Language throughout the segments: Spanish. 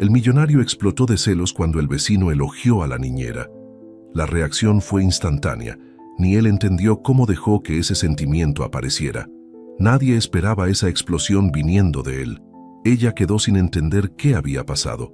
El millonario explotó de celos cuando el vecino elogió a la niñera. La reacción fue instantánea. Ni él entendió cómo dejó que ese sentimiento apareciera. Nadie esperaba esa explosión viniendo de él. Ella quedó sin entender qué había pasado,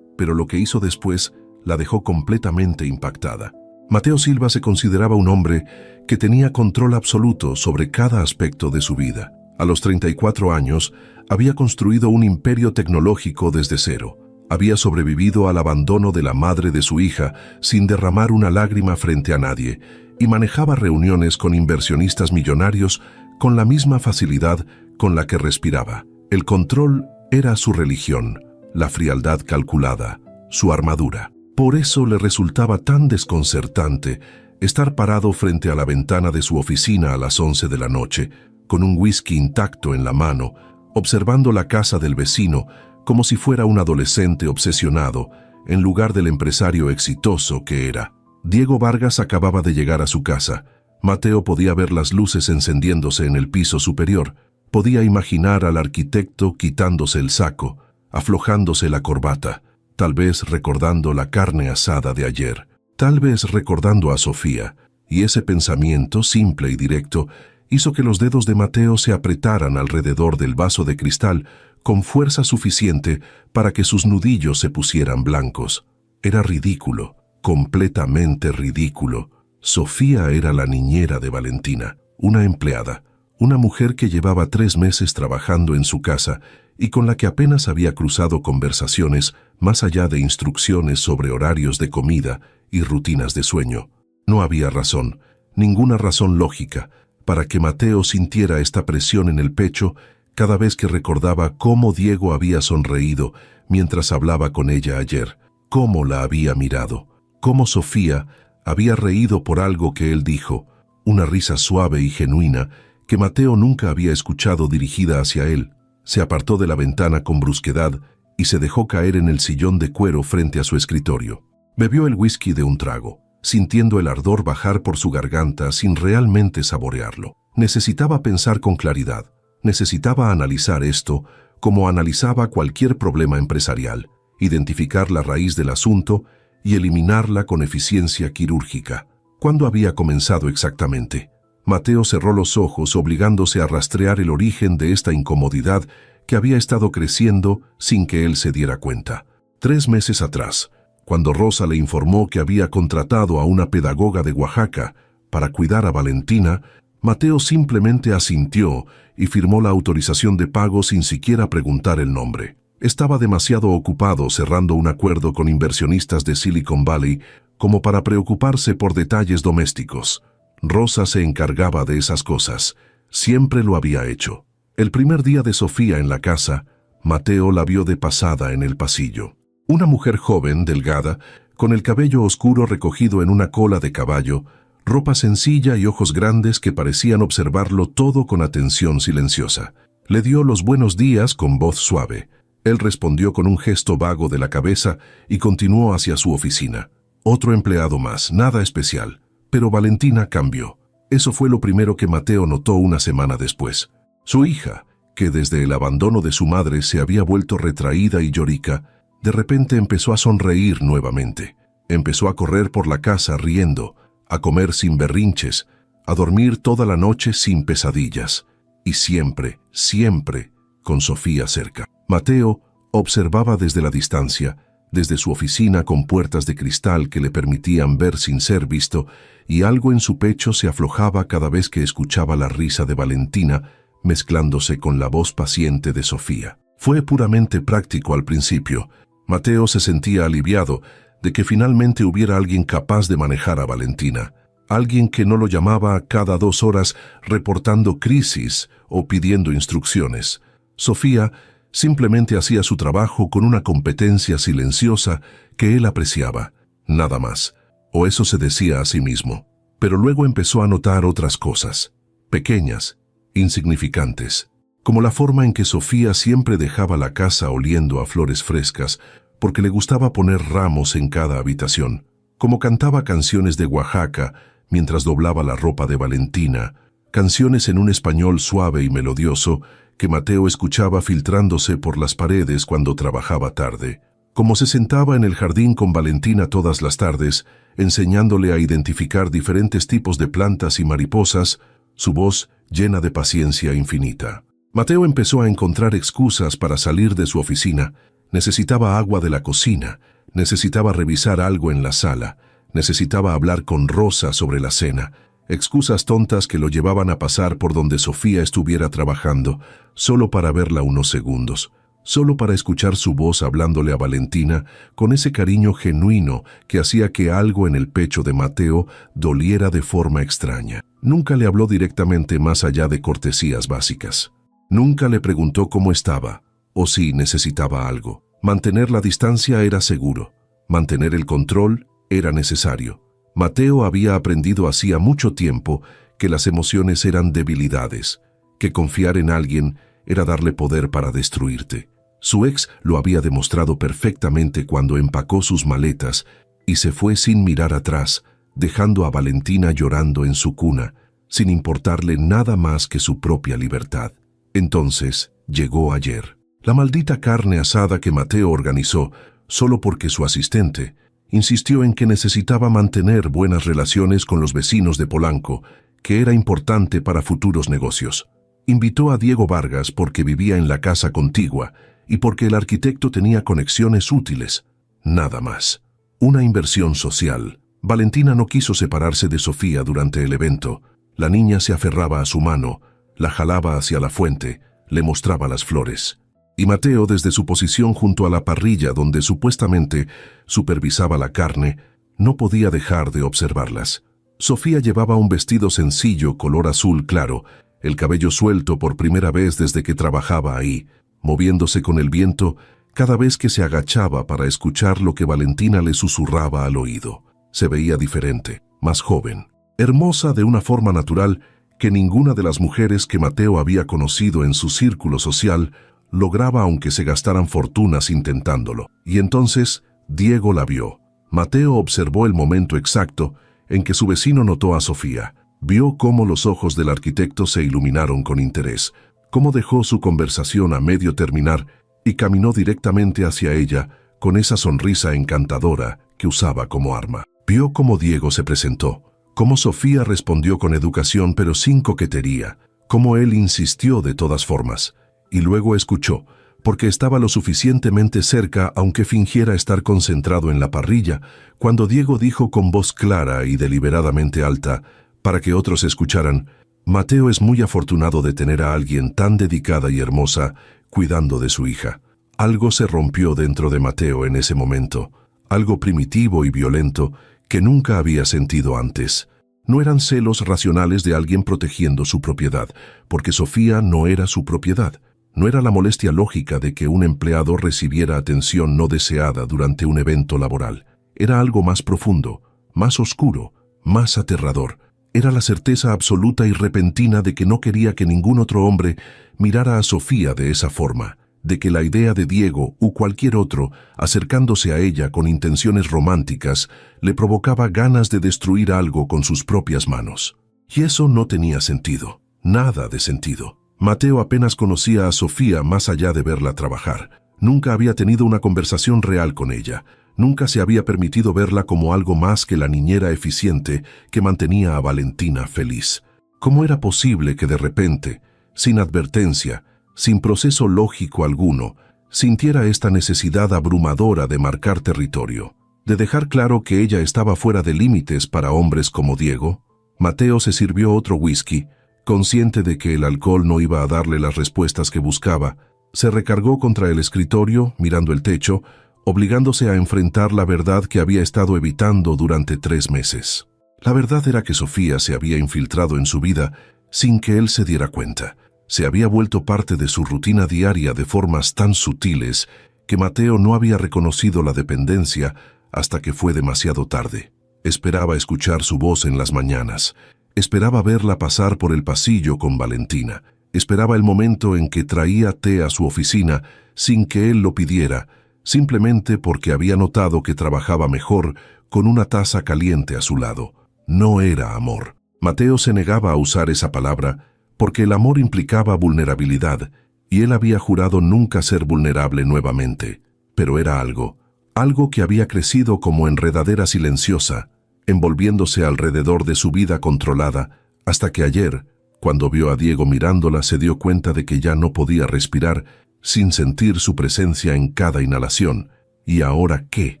pero lo que hizo después la dejó completamente impactada. Mateo Silva se consideraba un hombre que tenía control absoluto sobre cada aspecto de su vida. A los 34 años, había construido un imperio tecnológico desde cero. Había sobrevivido al abandono de la madre de su hija sin derramar una lágrima frente a nadie y manejaba reuniones con inversionistas millonarios con la misma facilidad con la que respiraba. El control era su religión, la frialdad calculada, su armadura. Por eso le resultaba tan desconcertante estar parado frente a la ventana de su oficina a las 11 de la noche, con un whisky intacto en la mano, observando la casa del vecino como si fuera un adolescente obsesionado, en lugar del empresario exitoso que era. Diego Vargas acababa de llegar a su casa. Mateo podía ver las luces encendiéndose en el piso superior. Podía imaginar al arquitecto quitándose el saco, aflojándose la corbata, tal vez recordando la carne asada de ayer, tal vez recordando a Sofía, y ese pensamiento simple y directo hizo que los dedos de Mateo se apretaran alrededor del vaso de cristal con fuerza suficiente para que sus nudillos se pusieran blancos. Era ridículo, completamente ridículo. Sofía era la niñera de Valentina, una empleada, una mujer que llevaba 3 meses trabajando en su casa y con la que apenas había cruzado conversaciones más allá de instrucciones sobre horarios de comida y rutinas de sueño. No había razón, ninguna razón lógica, para que Mateo sintiera esta presión en el pecho cada vez que recordaba cómo Diego había sonreído mientras hablaba con ella ayer, cómo la había mirado, cómo Sofía había reído por algo que él dijo, una risa suave y genuina que Mateo nunca había escuchado dirigida hacia él. Se apartó de la ventana con brusquedad y se dejó caer en el sillón de cuero frente a su escritorio. Bebió el whisky de un trago, sintiendo el ardor bajar por su garganta sin realmente saborearlo. Necesitaba pensar con claridad. Necesitaba analizar esto como analizaba cualquier problema empresarial, identificar la raíz del asunto y eliminarla con eficiencia quirúrgica. ¿Cuándo había comenzado exactamente? Mateo cerró los ojos obligándose a rastrear el origen de esta incomodidad que había estado creciendo sin que él se diera cuenta. 3 meses atrás, cuando Rosa le informó que había contratado a una pedagoga de Oaxaca para cuidar a Valentina, Mateo simplemente asintió y firmó la autorización de pago sin siquiera preguntar el nombre. Estaba demasiado ocupado cerrando un acuerdo con inversionistas de Silicon Valley como para preocuparse por detalles domésticos. Rosa se encargaba de esas cosas. Siempre lo había hecho. El primer día de Sofía en la casa, Mateo la vio de pasada en el pasillo. Una mujer joven, delgada, con el cabello oscuro recogido en una cola de caballo, ropa sencilla y ojos grandes que parecían observarlo todo con atención silenciosa. Le dio los buenos días con voz suave. Él respondió con un gesto vago de la cabeza y continuó hacia su oficina. Otro empleado más, nada especial. Pero Valentina cambió. Eso fue lo primero que Mateo notó una semana después. Su hija, que desde el abandono de su madre se había vuelto retraída y llorica, de repente empezó a sonreír nuevamente. Empezó a correr por la casa riendo, a comer sin berrinches, a dormir toda la noche sin pesadillas. Y siempre, siempre, con Sofía cerca. Mateo observaba desde la distancia, desde su oficina con puertas de cristal que le permitían ver sin ser visto, y algo en su pecho se aflojaba cada vez que escuchaba la risa de Valentina mezclándose con la voz paciente de Sofía. Fue puramente práctico al principio. Mateo se sentía aliviado de que finalmente hubiera alguien capaz de manejar a Valentina, alguien que no lo llamaba cada 2 horas reportando crisis o pidiendo instrucciones. Sofía simplemente hacía su trabajo con una competencia silenciosa que él apreciaba, nada más, o eso se decía a sí mismo. Pero luego empezó a notar otras cosas, pequeñas, insignificantes, como la forma en que Sofía siempre dejaba la casa oliendo a flores frescas porque le gustaba poner ramos en cada habitación, como cantaba canciones de Oaxaca mientras doblaba la ropa de Valentina, canciones en un español suave y melodioso que Mateo escuchaba filtrándose por las paredes cuando trabajaba tarde, Como se sentaba en el jardín con Valentina todas las tardes, enseñándole a identificar diferentes tipos de plantas y mariposas, su voz llena de paciencia infinita. Mateo empezó a encontrar excusas para salir de su oficina. Necesitaba agua de la cocina, necesitaba revisar algo en la sala, necesitaba hablar con Rosa sobre la cena. Excusas tontas que lo llevaban a pasar por donde Sofía estuviera trabajando, solo para verla unos segundos, solo para escuchar su voz hablándole a Valentina con ese cariño genuino que hacía que algo en el pecho de Mateo doliera de forma extraña. Nunca le habló directamente más allá de cortesías básicas. Nunca le preguntó cómo estaba, o si necesitaba algo. Mantener la distancia era seguro. Mantener el control era necesario. Mateo había aprendido hacía mucho tiempo que las emociones eran debilidades, que confiar en alguien era darle poder para destruirte. Su ex lo había demostrado perfectamente cuando empacó sus maletas y se fue sin mirar atrás, dejando a Valentina llorando en su cuna, sin importarle nada más que su propia libertad. Entonces llegó ayer. La maldita carne asada que Mateo organizó solo porque su asistente insistió en que necesitaba mantener buenas relaciones con los vecinos de Polanco, que era importante para futuros negocios. Invitó a Diego Vargas porque vivía en la casa contigua y porque el arquitecto tenía conexiones útiles. Nada más. Una inversión social. Valentina no quiso separarse de Sofía durante el evento. La niña se aferraba a su mano, la jalaba hacia la fuente, le mostraba las flores. Y Mateo, desde su posición junto a la parrilla donde supuestamente supervisaba la carne, no podía dejar de observarlas. Sofía llevaba un vestido sencillo color azul claro, el cabello suelto por primera vez desde que trabajaba ahí, moviéndose con el viento cada vez que se agachaba para escuchar lo que Valentina le susurraba al oído. Se veía diferente, más joven, hermosa de una forma natural que ninguna de las mujeres que Mateo había conocido en su círculo social lograba aunque se gastaran fortunas intentándolo. Y entonces Diego la vio. Mateo observó el momento exacto en que su vecino notó a Sofía. Vio cómo los ojos del arquitecto se iluminaron con interés, cómo dejó su conversación a medio terminar y caminó directamente hacia ella con esa sonrisa encantadora que usaba como arma. Vio cómo Diego se presentó, cómo Sofía respondió con educación pero sin coquetería, cómo él insistió de todas formas. Y luego escuchó, porque estaba lo suficientemente cerca aunque fingiera estar concentrado en la parrilla, cuando Diego dijo con voz clara y deliberadamente alta, para que otros escucharan: Mateo es muy afortunado de tener a alguien tan dedicada y hermosa cuidando de su hija. Algo se rompió dentro de Mateo en ese momento, algo primitivo y violento que nunca había sentido antes. No eran celos racionales de alguien protegiendo su propiedad, porque Sofía no era su propiedad. No era la molestia lógica de que un empleado recibiera atención no deseada durante un evento laboral. Era algo más profundo, más oscuro, más aterrador. Era la certeza absoluta y repentina de que no quería que ningún otro hombre mirara a Sofía de esa forma, de que la idea de Diego u cualquier otro acercándose a ella con intenciones románticas le provocaba ganas de destruir algo con sus propias manos. Y eso no tenía sentido, nada de sentido. Mateo apenas conocía a Sofía más allá de verla trabajar. Nunca había tenido una conversación real con ella. Nunca se había permitido verla como algo más que la niñera eficiente que mantenía a Valentina feliz. ¿Cómo era posible que de repente, sin advertencia, sin proceso lógico alguno, sintiera esta necesidad abrumadora de marcar territorio, de dejar claro que ella estaba fuera de límites para hombres como Diego? Mateo se sirvió otro whisky. Consciente de que el alcohol no iba a darle las respuestas que buscaba, se recargó contra el escritorio, mirando el techo, obligándose a enfrentar la verdad que había estado evitando durante 3 meses. La verdad era que Sofía se había infiltrado en su vida sin que él se diera cuenta. Se había vuelto parte de su rutina diaria de formas tan sutiles que Mateo no había reconocido la dependencia hasta que fue demasiado tarde. Esperaba escuchar su voz en las mañanas. Esperaba verla pasar por el pasillo con Valentina. Esperaba el momento en que traía té a su oficina sin que él lo pidiera, simplemente porque había notado que trabajaba mejor con una taza caliente a su lado. No era amor. Mateo se negaba a usar esa palabra porque el amor implicaba vulnerabilidad y él había jurado nunca ser vulnerable nuevamente. Pero era algo, algo que había crecido como enredadera silenciosa, envolviéndose alrededor de su vida controlada, hasta que ayer, cuando vio a Diego mirándola, se dio cuenta de que ya no podía respirar sin sentir su presencia en cada inhalación. ¿Y ahora qué?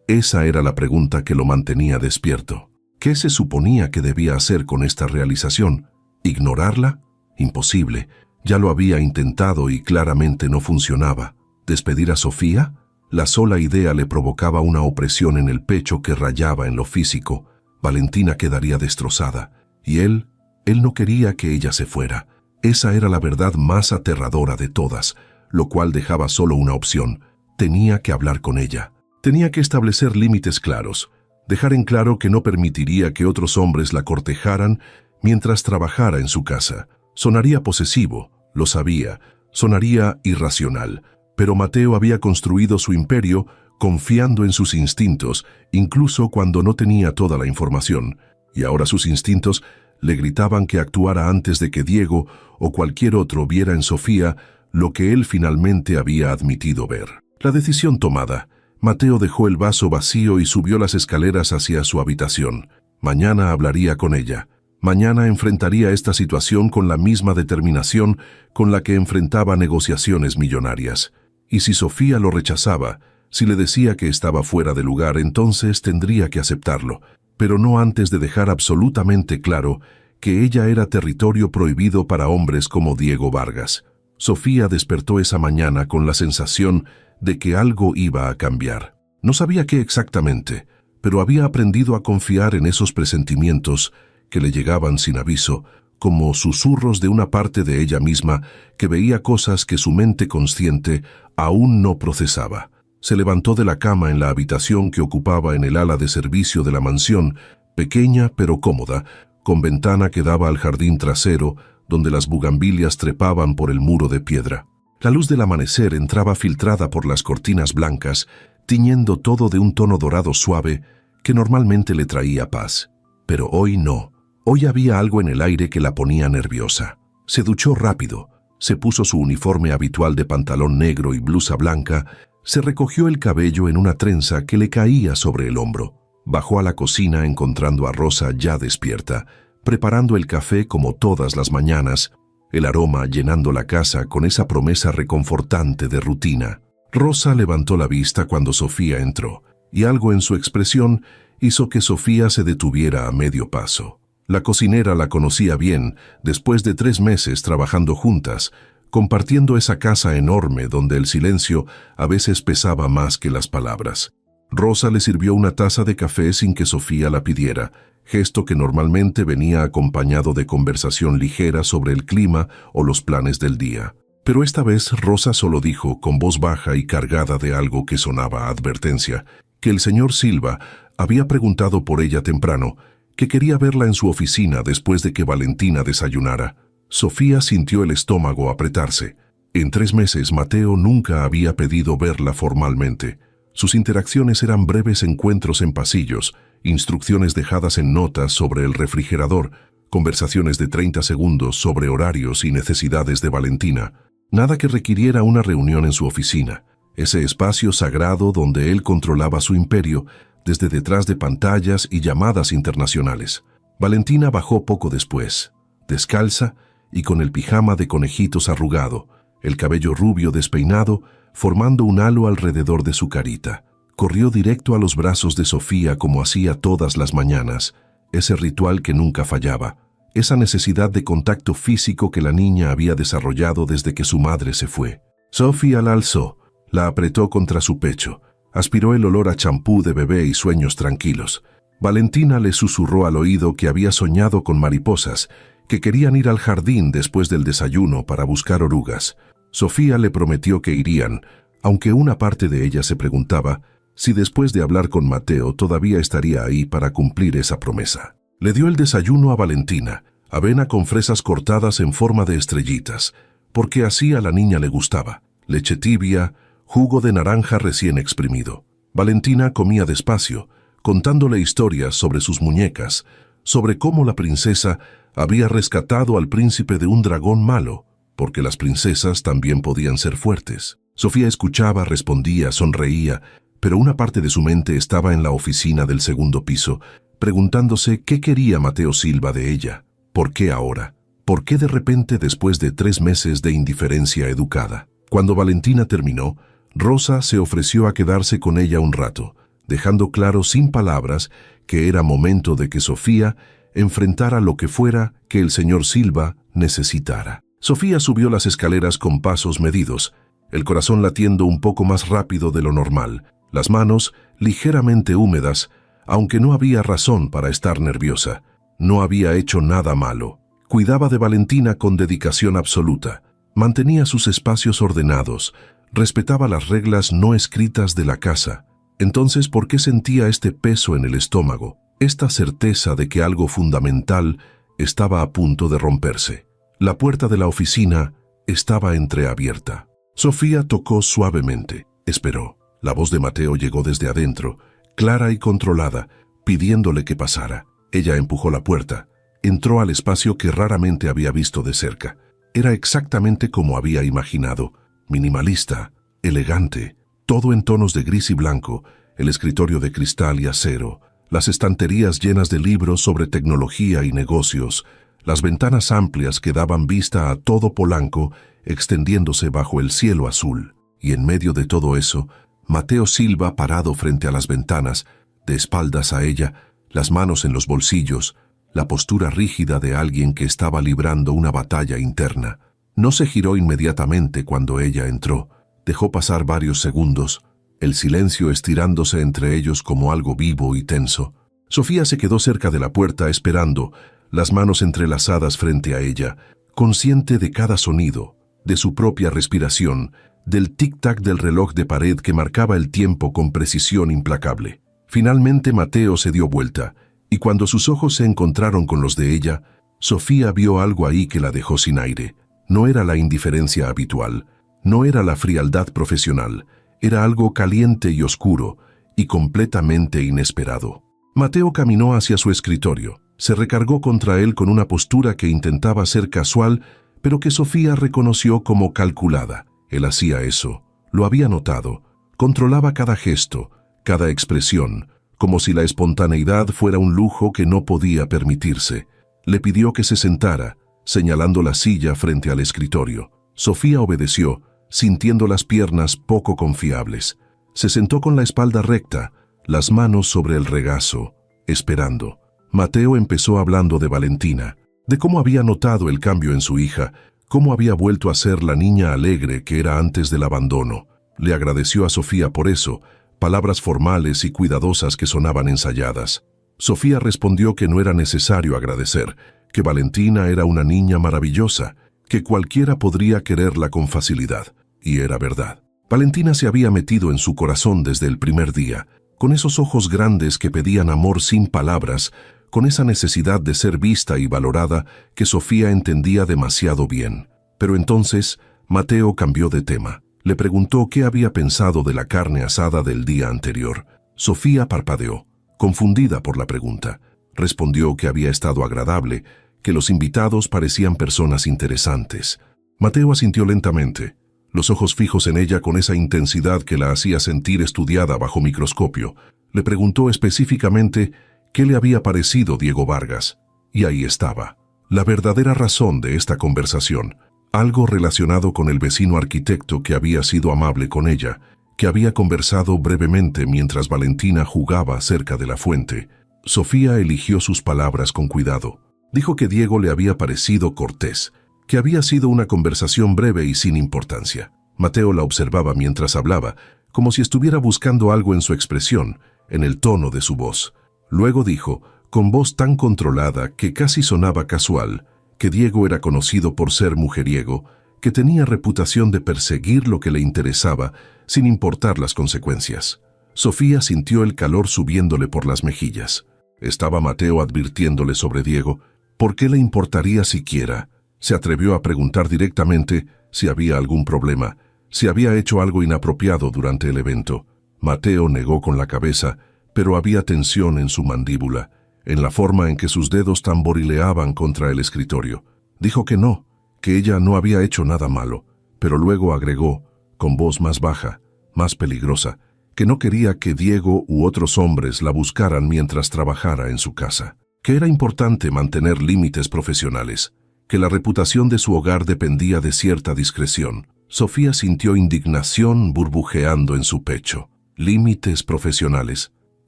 Esa era la pregunta que lo mantenía despierto. ¿Qué se suponía que debía hacer con esta realización? ¿Ignorarla? Imposible. Ya lo había intentado y claramente no funcionaba. ¿Despedir a Sofía? La sola idea le provocaba una opresión en el pecho que rayaba en lo físico. Valentina quedaría destrozada. Y él no quería que ella se fuera. Esa era la verdad más aterradora de todas, lo cual dejaba solo una opción. Tenía que hablar con ella. Tenía que establecer límites claros. Dejar en claro que no permitiría que otros hombres la cortejaran mientras trabajara en su casa. Sonaría posesivo, lo sabía. Sonaría irracional. Pero Mateo había construido su imperio confiando en sus instintos, incluso cuando no tenía toda la información. Y ahora sus instintos le gritaban que actuara antes de que Diego o cualquier otro viera en Sofía lo que él finalmente había admitido ver. La decisión tomada, Mateo dejó el vaso vacío y subió las escaleras hacia su habitación. Mañana hablaría con ella. Mañana enfrentaría esta situación con la misma determinación con la que enfrentaba negociaciones millonarias. Y si Sofía lo rechazaba, si le decía que estaba fuera de lugar, entonces tendría que aceptarlo, pero no antes de dejar absolutamente claro que ella era territorio prohibido para hombres como Diego Vargas. Sofía despertó esa mañana con la sensación de que algo iba a cambiar. No sabía qué exactamente, pero había aprendido a confiar en esos presentimientos que le llegaban sin aviso, como susurros de una parte de ella misma que veía cosas que su mente consciente aún no procesaba. Se levantó de la cama en la habitación que ocupaba en el ala de servicio de la mansión, pequeña pero cómoda, con ventana que daba al jardín trasero, donde las bugambilias trepaban por el muro de piedra. La luz del amanecer entraba filtrada por las cortinas blancas, tiñendo todo de un tono dorado suave que normalmente le traía paz. Pero hoy no. Hoy había algo en el aire que la ponía nerviosa. Se duchó rápido, se puso su uniforme habitual de pantalón negro y blusa blanca, se recogió el cabello en una trenza que le caía sobre el hombro. Bajó a la cocina encontrando a Rosa ya despierta, preparando el café como todas las mañanas, el aroma llenando la casa con esa promesa reconfortante de rutina. Rosa levantó la vista cuando Sofía entró, y algo en su expresión hizo que Sofía se detuviera a medio paso. La cocinera la conocía bien, después de 3 meses trabajando juntas, compartiendo esa casa enorme donde el silencio a veces pesaba más que las palabras. Rosa le sirvió una taza de café sin que Sofía la pidiera, gesto que normalmente venía acompañado de conversación ligera sobre el clima o los planes del día. Pero esta vez Rosa solo dijo, con voz baja y cargada de algo que sonaba a advertencia, que el señor Silva había preguntado por ella temprano, que quería verla en su oficina después de que Valentina desayunara. Sofía sintió el estómago apretarse. En 3 meses Mateo nunca había pedido verla formalmente. Sus interacciones eran breves encuentros en pasillos, instrucciones dejadas en notas sobre el refrigerador, conversaciones de 30 segundos sobre horarios y necesidades de Valentina. Nada que requiriera una reunión en su oficina, ese espacio sagrado donde él controlaba su imperio desde detrás de pantallas y llamadas internacionales. Valentina bajó poco después, descalza y con el pijama de conejitos arrugado, el cabello rubio despeinado, formando un halo alrededor de su carita. Corrió directo a los brazos de Sofía como hacía todas las mañanas, ese ritual que nunca fallaba, esa necesidad de contacto físico que la niña había desarrollado desde que su madre se fue. Sofía la alzó, la apretó contra su pecho, aspiró el olor a champú de bebé y sueños tranquilos. Valentina le susurró al oído que había soñado con mariposas, que querían ir al jardín después del desayuno para buscar orugas. Sofía le prometió que irían, aunque una parte de ella se preguntaba si después de hablar con Mateo todavía estaría ahí para cumplir esa promesa. Le dio el desayuno a Valentina, avena con fresas cortadas en forma de estrellitas, porque así a la niña le gustaba, leche tibia, jugo de naranja recién exprimido. Valentina comía despacio, contándole historias sobre sus muñecas, sobre cómo la princesa había rescatado al príncipe de un dragón malo, porque las princesas también podían ser fuertes. Sofía escuchaba, respondía, sonreía, pero una parte de su mente estaba en la oficina del segundo piso, preguntándose qué quería Mateo Silva de ella. ¿Por qué ahora? ¿Por qué de repente después de 3 meses de indiferencia educada? Cuando Valentina terminó, Rosa se ofreció a quedarse con ella un rato, dejando claro sin palabras que era momento de que Sofía enfrentara lo que fuera que el señor Silva necesitara. Sofía subió las escaleras con pasos medidos, el corazón latiendo un poco más rápido de lo normal, las manos ligeramente húmedas, aunque no había razón para estar nerviosa. No había hecho nada malo. Cuidaba de Valentina con dedicación absoluta, mantenía sus espacios ordenados, respetaba las reglas no escritas de la casa. Entonces, ¿por qué sentía este peso en el estómago? Esta certeza de que algo fundamental estaba a punto de romperse. La puerta de la oficina estaba entreabierta. Sofía tocó suavemente. Esperó. La voz de Mateo llegó desde adentro, clara y controlada, pidiéndole que pasara. Ella empujó la puerta. Entró al espacio que raramente había visto de cerca. Era exactamente como había imaginado. Minimalista, elegante, todo en tonos de gris y blanco, el escritorio de cristal y acero, las estanterías llenas de libros sobre tecnología y negocios, las ventanas amplias que daban vista a todo Polanco, extendiéndose bajo el cielo azul. Y en medio de todo eso, Mateo Silva parado frente a las ventanas, de espaldas a ella, las manos en los bolsillos, la postura rígida de alguien que estaba librando una batalla interna. No se giró inmediatamente cuando ella entró. Dejó pasar varios segundos, el silencio estirándose entre ellos como algo vivo y tenso. Sofía se quedó cerca de la puerta esperando, las manos entrelazadas frente a ella, consciente de cada sonido, de su propia respiración, del tic-tac del reloj de pared que marcaba el tiempo con precisión implacable. Finalmente Mateo se dio vuelta, y cuando sus ojos se encontraron con los de ella, Sofía vio algo ahí que la dejó sin aire. No era la indiferencia habitual, no era la frialdad profesional, era algo caliente y oscuro, y completamente inesperado. Mateo caminó hacia su escritorio, se recargó contra él con una postura que intentaba ser casual, pero que Sofía reconoció como calculada. Él hacía eso, lo había notado, controlaba cada gesto, cada expresión, como si la espontaneidad fuera un lujo que no podía permitirse. Le pidió que se sentara, señalando la silla frente al escritorio. Sofía obedeció, sintiendo las piernas poco confiables. Se sentó con la espalda recta, las manos sobre el regazo, esperando. Mateo empezó hablando de Valentina, de cómo había notado el cambio en su hija, cómo había vuelto a ser la niña alegre que era antes del abandono. Le agradeció a Sofía por eso, palabras formales y cuidadosas que sonaban ensayadas. Sofía respondió que no era necesario agradecer, que Valentina era una niña maravillosa, que cualquiera podría quererla con facilidad. Y era verdad. Valentina se había metido en su corazón desde el primer día, con esos ojos grandes que pedían amor sin palabras, con esa necesidad de ser vista y valorada que Sofía entendía demasiado bien. Pero entonces, Mateo cambió de tema. Le preguntó qué había pensado de la carne asada del día anterior. Sofía parpadeó, confundida por la pregunta. Respondió que había estado agradable, que los invitados parecían personas interesantes. Mateo asintió lentamente, los ojos fijos en ella con esa intensidad que la hacía sentir estudiada bajo microscopio. Le preguntó específicamente qué le había parecido Diego Vargas. Y ahí estaba, la verdadera razón de esta conversación. Algo relacionado con el vecino arquitecto que había sido amable con ella, que había conversado brevemente mientras Valentina jugaba cerca de la fuente. Sofía eligió sus palabras con cuidado. Dijo que Diego le había parecido cortés, que había sido una conversación breve y sin importancia. Mateo la observaba mientras hablaba, como si estuviera buscando algo en su expresión, en el tono de su voz. Luego dijo, con voz tan controlada que casi sonaba casual, que Diego era conocido por ser mujeriego, que tenía reputación de perseguir lo que le interesaba, sin importar las consecuencias. Sofía sintió el calor subiéndole por las mejillas. Estaba Mateo advirtiéndole sobre Diego. ¿Por qué le importaría siquiera? Se atrevió a preguntar directamente si había algún problema, si había hecho algo inapropiado durante el evento. Mateo negó con la cabeza, pero había tensión en su mandíbula, en la forma en que sus dedos tamborileaban contra el escritorio. Dijo que no, que ella no había hecho nada malo, pero luego agregó, con voz más baja, más peligrosa, que no quería que Diego u otros hombres la buscaran mientras trabajara en su casa, que era importante mantener límites profesionales, que la reputación de su hogar dependía de cierta discreción. Sofía sintió indignación burbujeando en su pecho. Límites profesionales.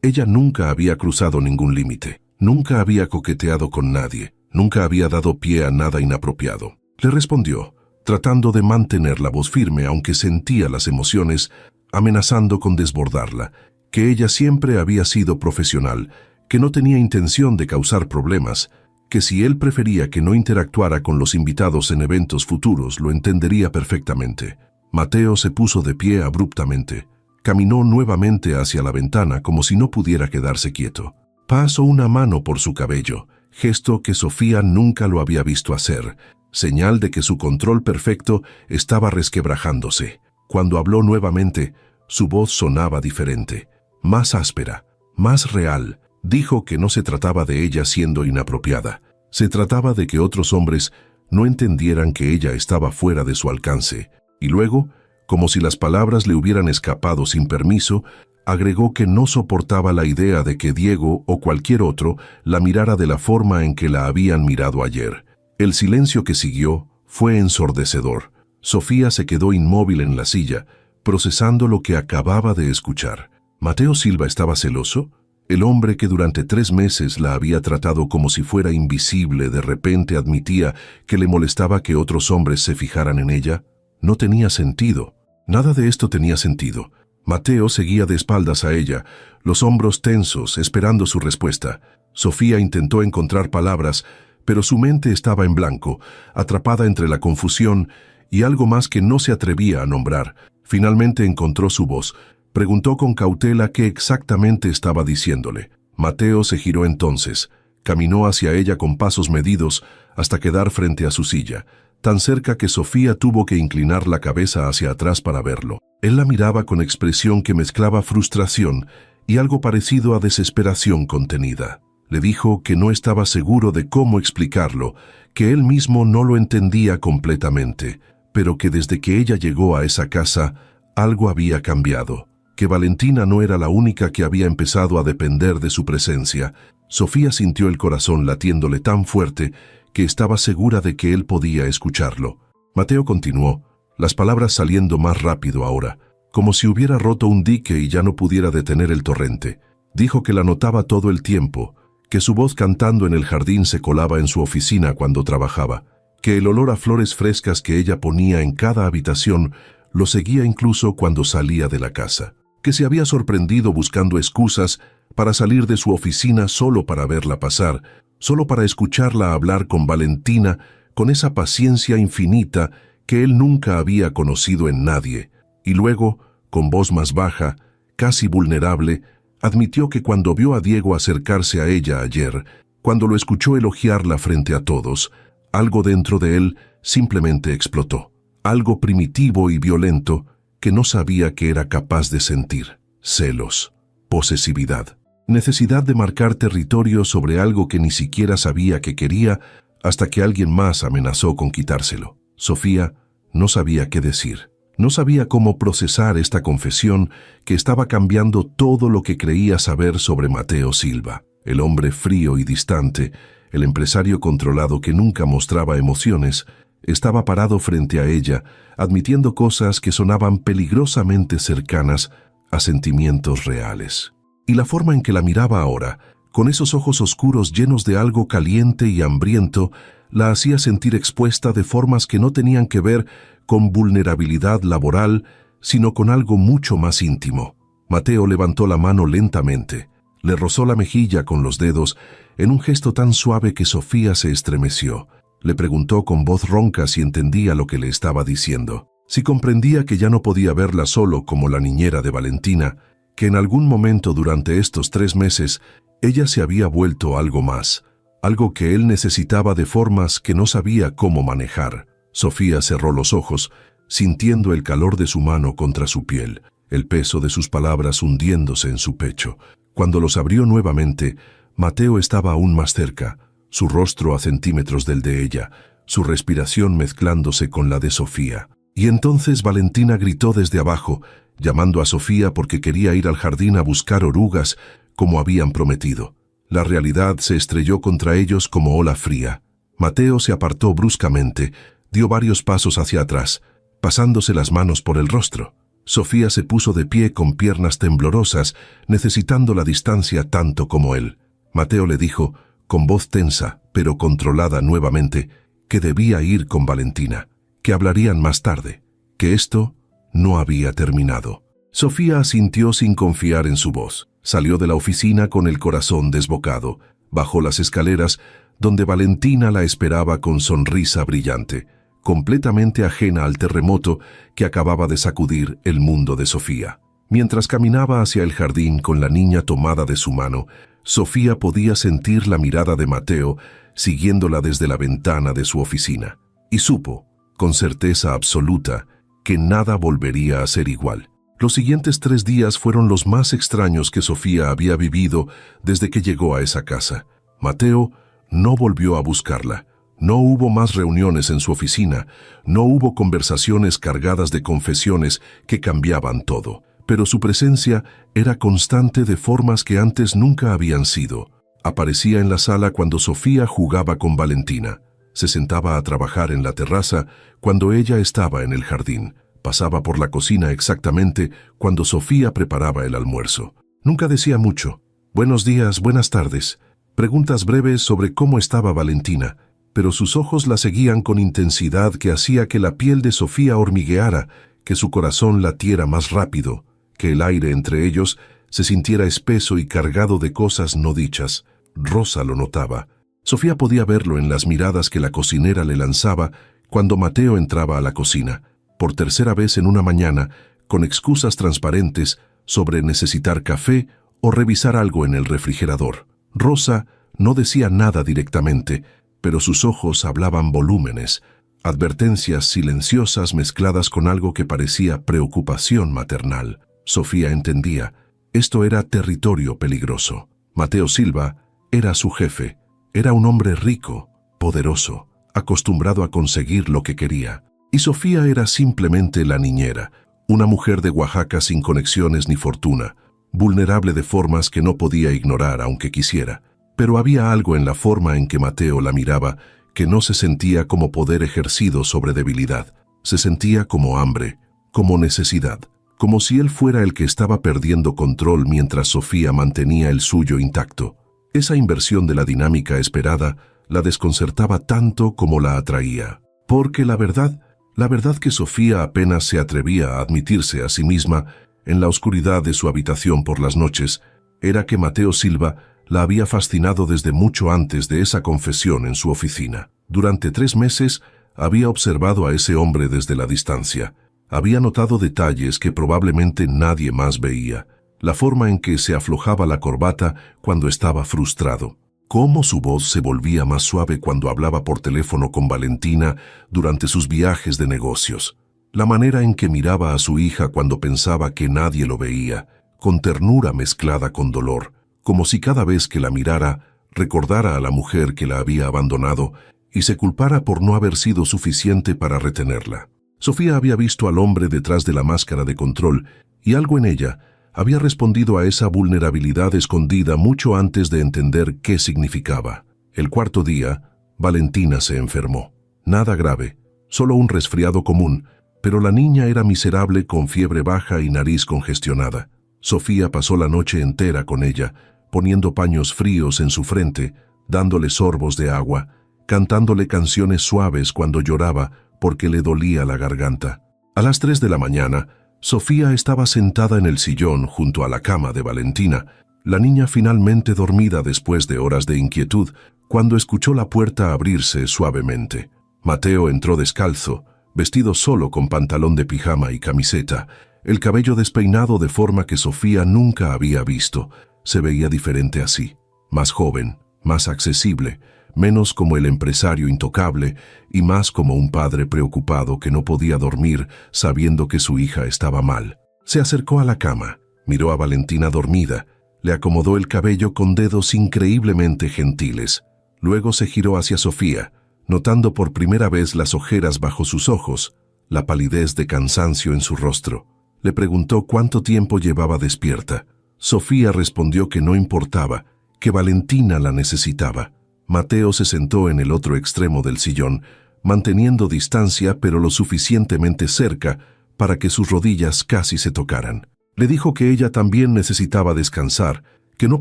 Ella nunca había cruzado ningún límite, nunca había coqueteado con nadie, nunca había dado pie a nada inapropiado. Le respondió, tratando de mantener la voz firme aunque sentía las emociones, amenazando con desbordarla, que ella siempre había sido profesional, que no tenía intención de causar problemas, que si él prefería que no interactuara con los invitados en eventos futuros lo entendería perfectamente. Mateo se puso de pie abruptamente. Caminó nuevamente hacia la ventana como si no pudiera quedarse quieto. Pasó una mano por su cabello, gesto que Sofía nunca lo había visto hacer, señal de que su control perfecto estaba resquebrajándose. Cuando habló nuevamente, su voz sonaba diferente, más áspera, más real. Dijo que no se trataba de ella siendo inapropiada. Se trataba de que otros hombres no entendieran que ella estaba fuera de su alcance. Y luego, como si las palabras le hubieran escapado sin permiso, agregó que no soportaba la idea de que Diego o cualquier otro la mirara de la forma en que la habían mirado ayer. El silencio que siguió fue ensordecedor. Sofía se quedó inmóvil en la silla, procesando lo que acababa de escuchar. ¿Mateo Silva estaba celoso? El hombre que durante 3 meses la había tratado como si fuera invisible de repente admitía que le molestaba que otros hombres se fijaran en ella. No tenía sentido. Nada de esto tenía sentido. Mateo seguía de espaldas a ella, los hombros tensos, esperando su respuesta. Sofía intentó encontrar palabras, pero su mente estaba en blanco, atrapada entre la confusión y algo más que no se atrevía a nombrar. Finalmente encontró su voz. Preguntó con cautela qué exactamente estaba diciéndole. Mateo se giró entonces. Caminó hacia ella con pasos medidos hasta quedar frente a su silla, tan cerca que Sofía tuvo que inclinar la cabeza hacia atrás para verlo. Él la miraba con expresión que mezclaba frustración y algo parecido a desesperación contenida. Le dijo que no estaba seguro de cómo explicarlo, que él mismo no lo entendía completamente, pero que desde que ella llegó a esa casa, algo había cambiado. Que Valentina no era la única que había empezado a depender de su presencia. Sofía sintió el corazón latiéndole tan fuerte que estaba segura de que él podía escucharlo. Mateo continuó, las palabras saliendo más rápido ahora, como si hubiera roto un dique y ya no pudiera detener el torrente. Dijo que la notaba todo el tiempo, que su voz cantando en el jardín se colaba en su oficina cuando trabajaba, que el olor a flores frescas que ella ponía en cada habitación lo seguía incluso cuando salía de la casa, que se había sorprendido buscando excusas para salir de su oficina solo para verla pasar, solo para escucharla hablar con Valentina, con esa paciencia infinita que él nunca había conocido en nadie, y luego, con voz más baja, casi vulnerable, admitió que cuando vio a Diego acercarse a ella ayer, cuando lo escuchó elogiarla frente a todos, algo dentro de él simplemente explotó, algo primitivo y violento que no sabía que era capaz de sentir: celos, posesividad, necesidad de marcar territorio sobre algo que ni siquiera sabía que quería hasta que alguien más amenazó con quitárselo. Sofía no sabía qué decir, no sabía cómo procesar esta confesión que estaba cambiando todo lo que creía saber sobre Mateo Silva, el hombre frío y distante, el empresario controlado que nunca mostraba emociones. Estaba parado frente a ella, admitiendo cosas que sonaban peligrosamente cercanas a sentimientos reales. Y la forma en que la miraba ahora, con esos ojos oscuros llenos de algo caliente y hambriento, la hacía sentir expuesta de formas que no tenían que ver con vulnerabilidad laboral, sino con algo mucho más íntimo. Mateo levantó la mano lentamente, le rozó la mejilla con los dedos, en un gesto tan suave que Sofía se estremeció. Le preguntó con voz ronca si entendía lo que le estaba diciendo, si comprendía que ya no podía verla solo como la niñera de Valentina, que en algún momento durante estos 3 meses ella se había vuelto algo más, algo que él necesitaba de formas que no sabía cómo manejar. Sofía cerró los ojos, sintiendo el calor de su mano contra su piel, el peso de sus palabras hundiéndose en su pecho. Cuando los abrió nuevamente, Mateo estaba aún más cerca, su rostro a centímetros del de ella, su respiración mezclándose con la de Sofía. Y entonces Valentina gritó desde abajo, llamando a Sofía porque quería ir al jardín a buscar orugas, como habían prometido. La realidad se estrelló contra ellos como ola fría. Mateo se apartó bruscamente, dio varios pasos hacia atrás, pasándose las manos por el rostro. Sofía se puso de pie con piernas temblorosas, necesitando la distancia tanto como él. Mateo le dijo, con voz tensa, pero controlada nuevamente, que debía ir con Valentina, que hablarían más tarde, que esto no había terminado. Sofía asintió sin confiar en su voz. Salió de la oficina con el corazón desbocado. Bajó las escaleras, donde Valentina la esperaba con sonrisa brillante, completamente ajena al terremoto que acababa de sacudir el mundo de Sofía. Mientras caminaba hacia el jardín con la niña tomada de su mano, Sofía podía sentir la mirada de Mateo siguiéndola desde la ventana de su oficina, y supo, con certeza absoluta, que nada volvería a ser igual. Los siguientes 3 días fueron los más extraños que Sofía había vivido desde que llegó a esa casa. Mateo no volvió a buscarla. No hubo más reuniones en su oficina, no hubo conversaciones cargadas de confesiones que cambiaban todo, pero su presencia era constante de formas que antes nunca habían sido. Aparecía en la sala cuando Sofía jugaba con Valentina, se sentaba a trabajar en la terraza cuando ella estaba en el jardín, pasaba por la cocina exactamente cuando Sofía preparaba el almuerzo. Nunca decía mucho, buenos días, buenas tardes, preguntas breves sobre cómo estaba Valentina, pero sus ojos la seguían con intensidad que hacía que la piel de Sofía hormigueara, que su corazón latiera más rápido, que el aire entre ellos se sintiera espeso y cargado de cosas no dichas. Rosa lo notaba. Sofía podía verlo en las miradas que la cocinera le lanzaba cuando Mateo entraba a la cocina, por tercera vez en una mañana, con excusas transparentes sobre necesitar café o revisar algo en el refrigerador. Rosa no decía nada directamente, pero sus ojos hablaban volúmenes, advertencias silenciosas mezcladas con algo que parecía preocupación maternal. Sofía entendía, esto era territorio peligroso. Mateo Silva era su jefe, era un hombre rico, poderoso, acostumbrado a conseguir lo que quería. Y Sofía era simplemente la niñera, una mujer de Oaxaca sin conexiones ni fortuna, vulnerable de formas que no podía ignorar aunque quisiera. Pero había algo en la forma en que Mateo la miraba que no se sentía como poder ejercido sobre debilidad. Se sentía como hambre, como necesidad, como si él fuera el que estaba perdiendo control mientras Sofía mantenía el suyo intacto. Esa inversión de la dinámica esperada la desconcertaba tanto como la atraía. Porque la verdad que Sofía apenas se atrevía a admitirse a sí misma en la oscuridad de su habitación por las noches, era que Mateo Silva la había fascinado desde mucho antes de esa confesión en su oficina. Durante 3 meses había observado a ese hombre desde la distancia. Había notado detalles que probablemente nadie más veía. La forma en que se aflojaba la corbata cuando estaba frustrado. Cómo su voz se volvía más suave cuando hablaba por teléfono con Valentina durante sus viajes de negocios. La manera en que miraba a su hija cuando pensaba que nadie lo veía, con ternura mezclada con dolor, como si cada vez que la mirara recordara a la mujer que la había abandonado y se culpara por no haber sido suficiente para retenerla. Sofía había visto al hombre detrás de la máscara de control y algo en ella había respondido a esa vulnerabilidad escondida mucho antes de entender qué significaba. El 4.º día, Valentina se enfermó. Nada grave, solo un resfriado común, pero la niña era miserable con fiebre baja y nariz congestionada. Sofía pasó la noche entera con ella, poniendo paños fríos en su frente, dándole sorbos de agua, cantándole canciones suaves cuando lloraba porque le dolía la garganta. A las 3 de la mañana, Sofía estaba sentada en el sillón junto a la cama de Valentina, la niña finalmente dormida después de horas de inquietud, cuando escuchó la puerta abrirse suavemente. Mateo entró descalzo, vestido solo con pantalón de pijama y camiseta, el cabello despeinado de forma que Sofía nunca había visto. Se veía diferente así, más joven, más accesible, menos como el empresario intocable y más como un padre preocupado que no podía dormir sabiendo que su hija estaba mal. Se acercó a la cama, miró a Valentina dormida, le acomodó el cabello con dedos increíblemente gentiles. Luego se giró hacia Sofía, notando por primera vez las ojeras bajo sus ojos, la palidez de cansancio en su rostro. Le preguntó cuánto tiempo llevaba despierta. Sofía respondió que no importaba, que Valentina la necesitaba. Mateo se sentó en el otro extremo del sillón, manteniendo distancia pero lo suficientemente cerca para que sus rodillas casi se tocaran. Le dijo que ella también necesitaba descansar, que no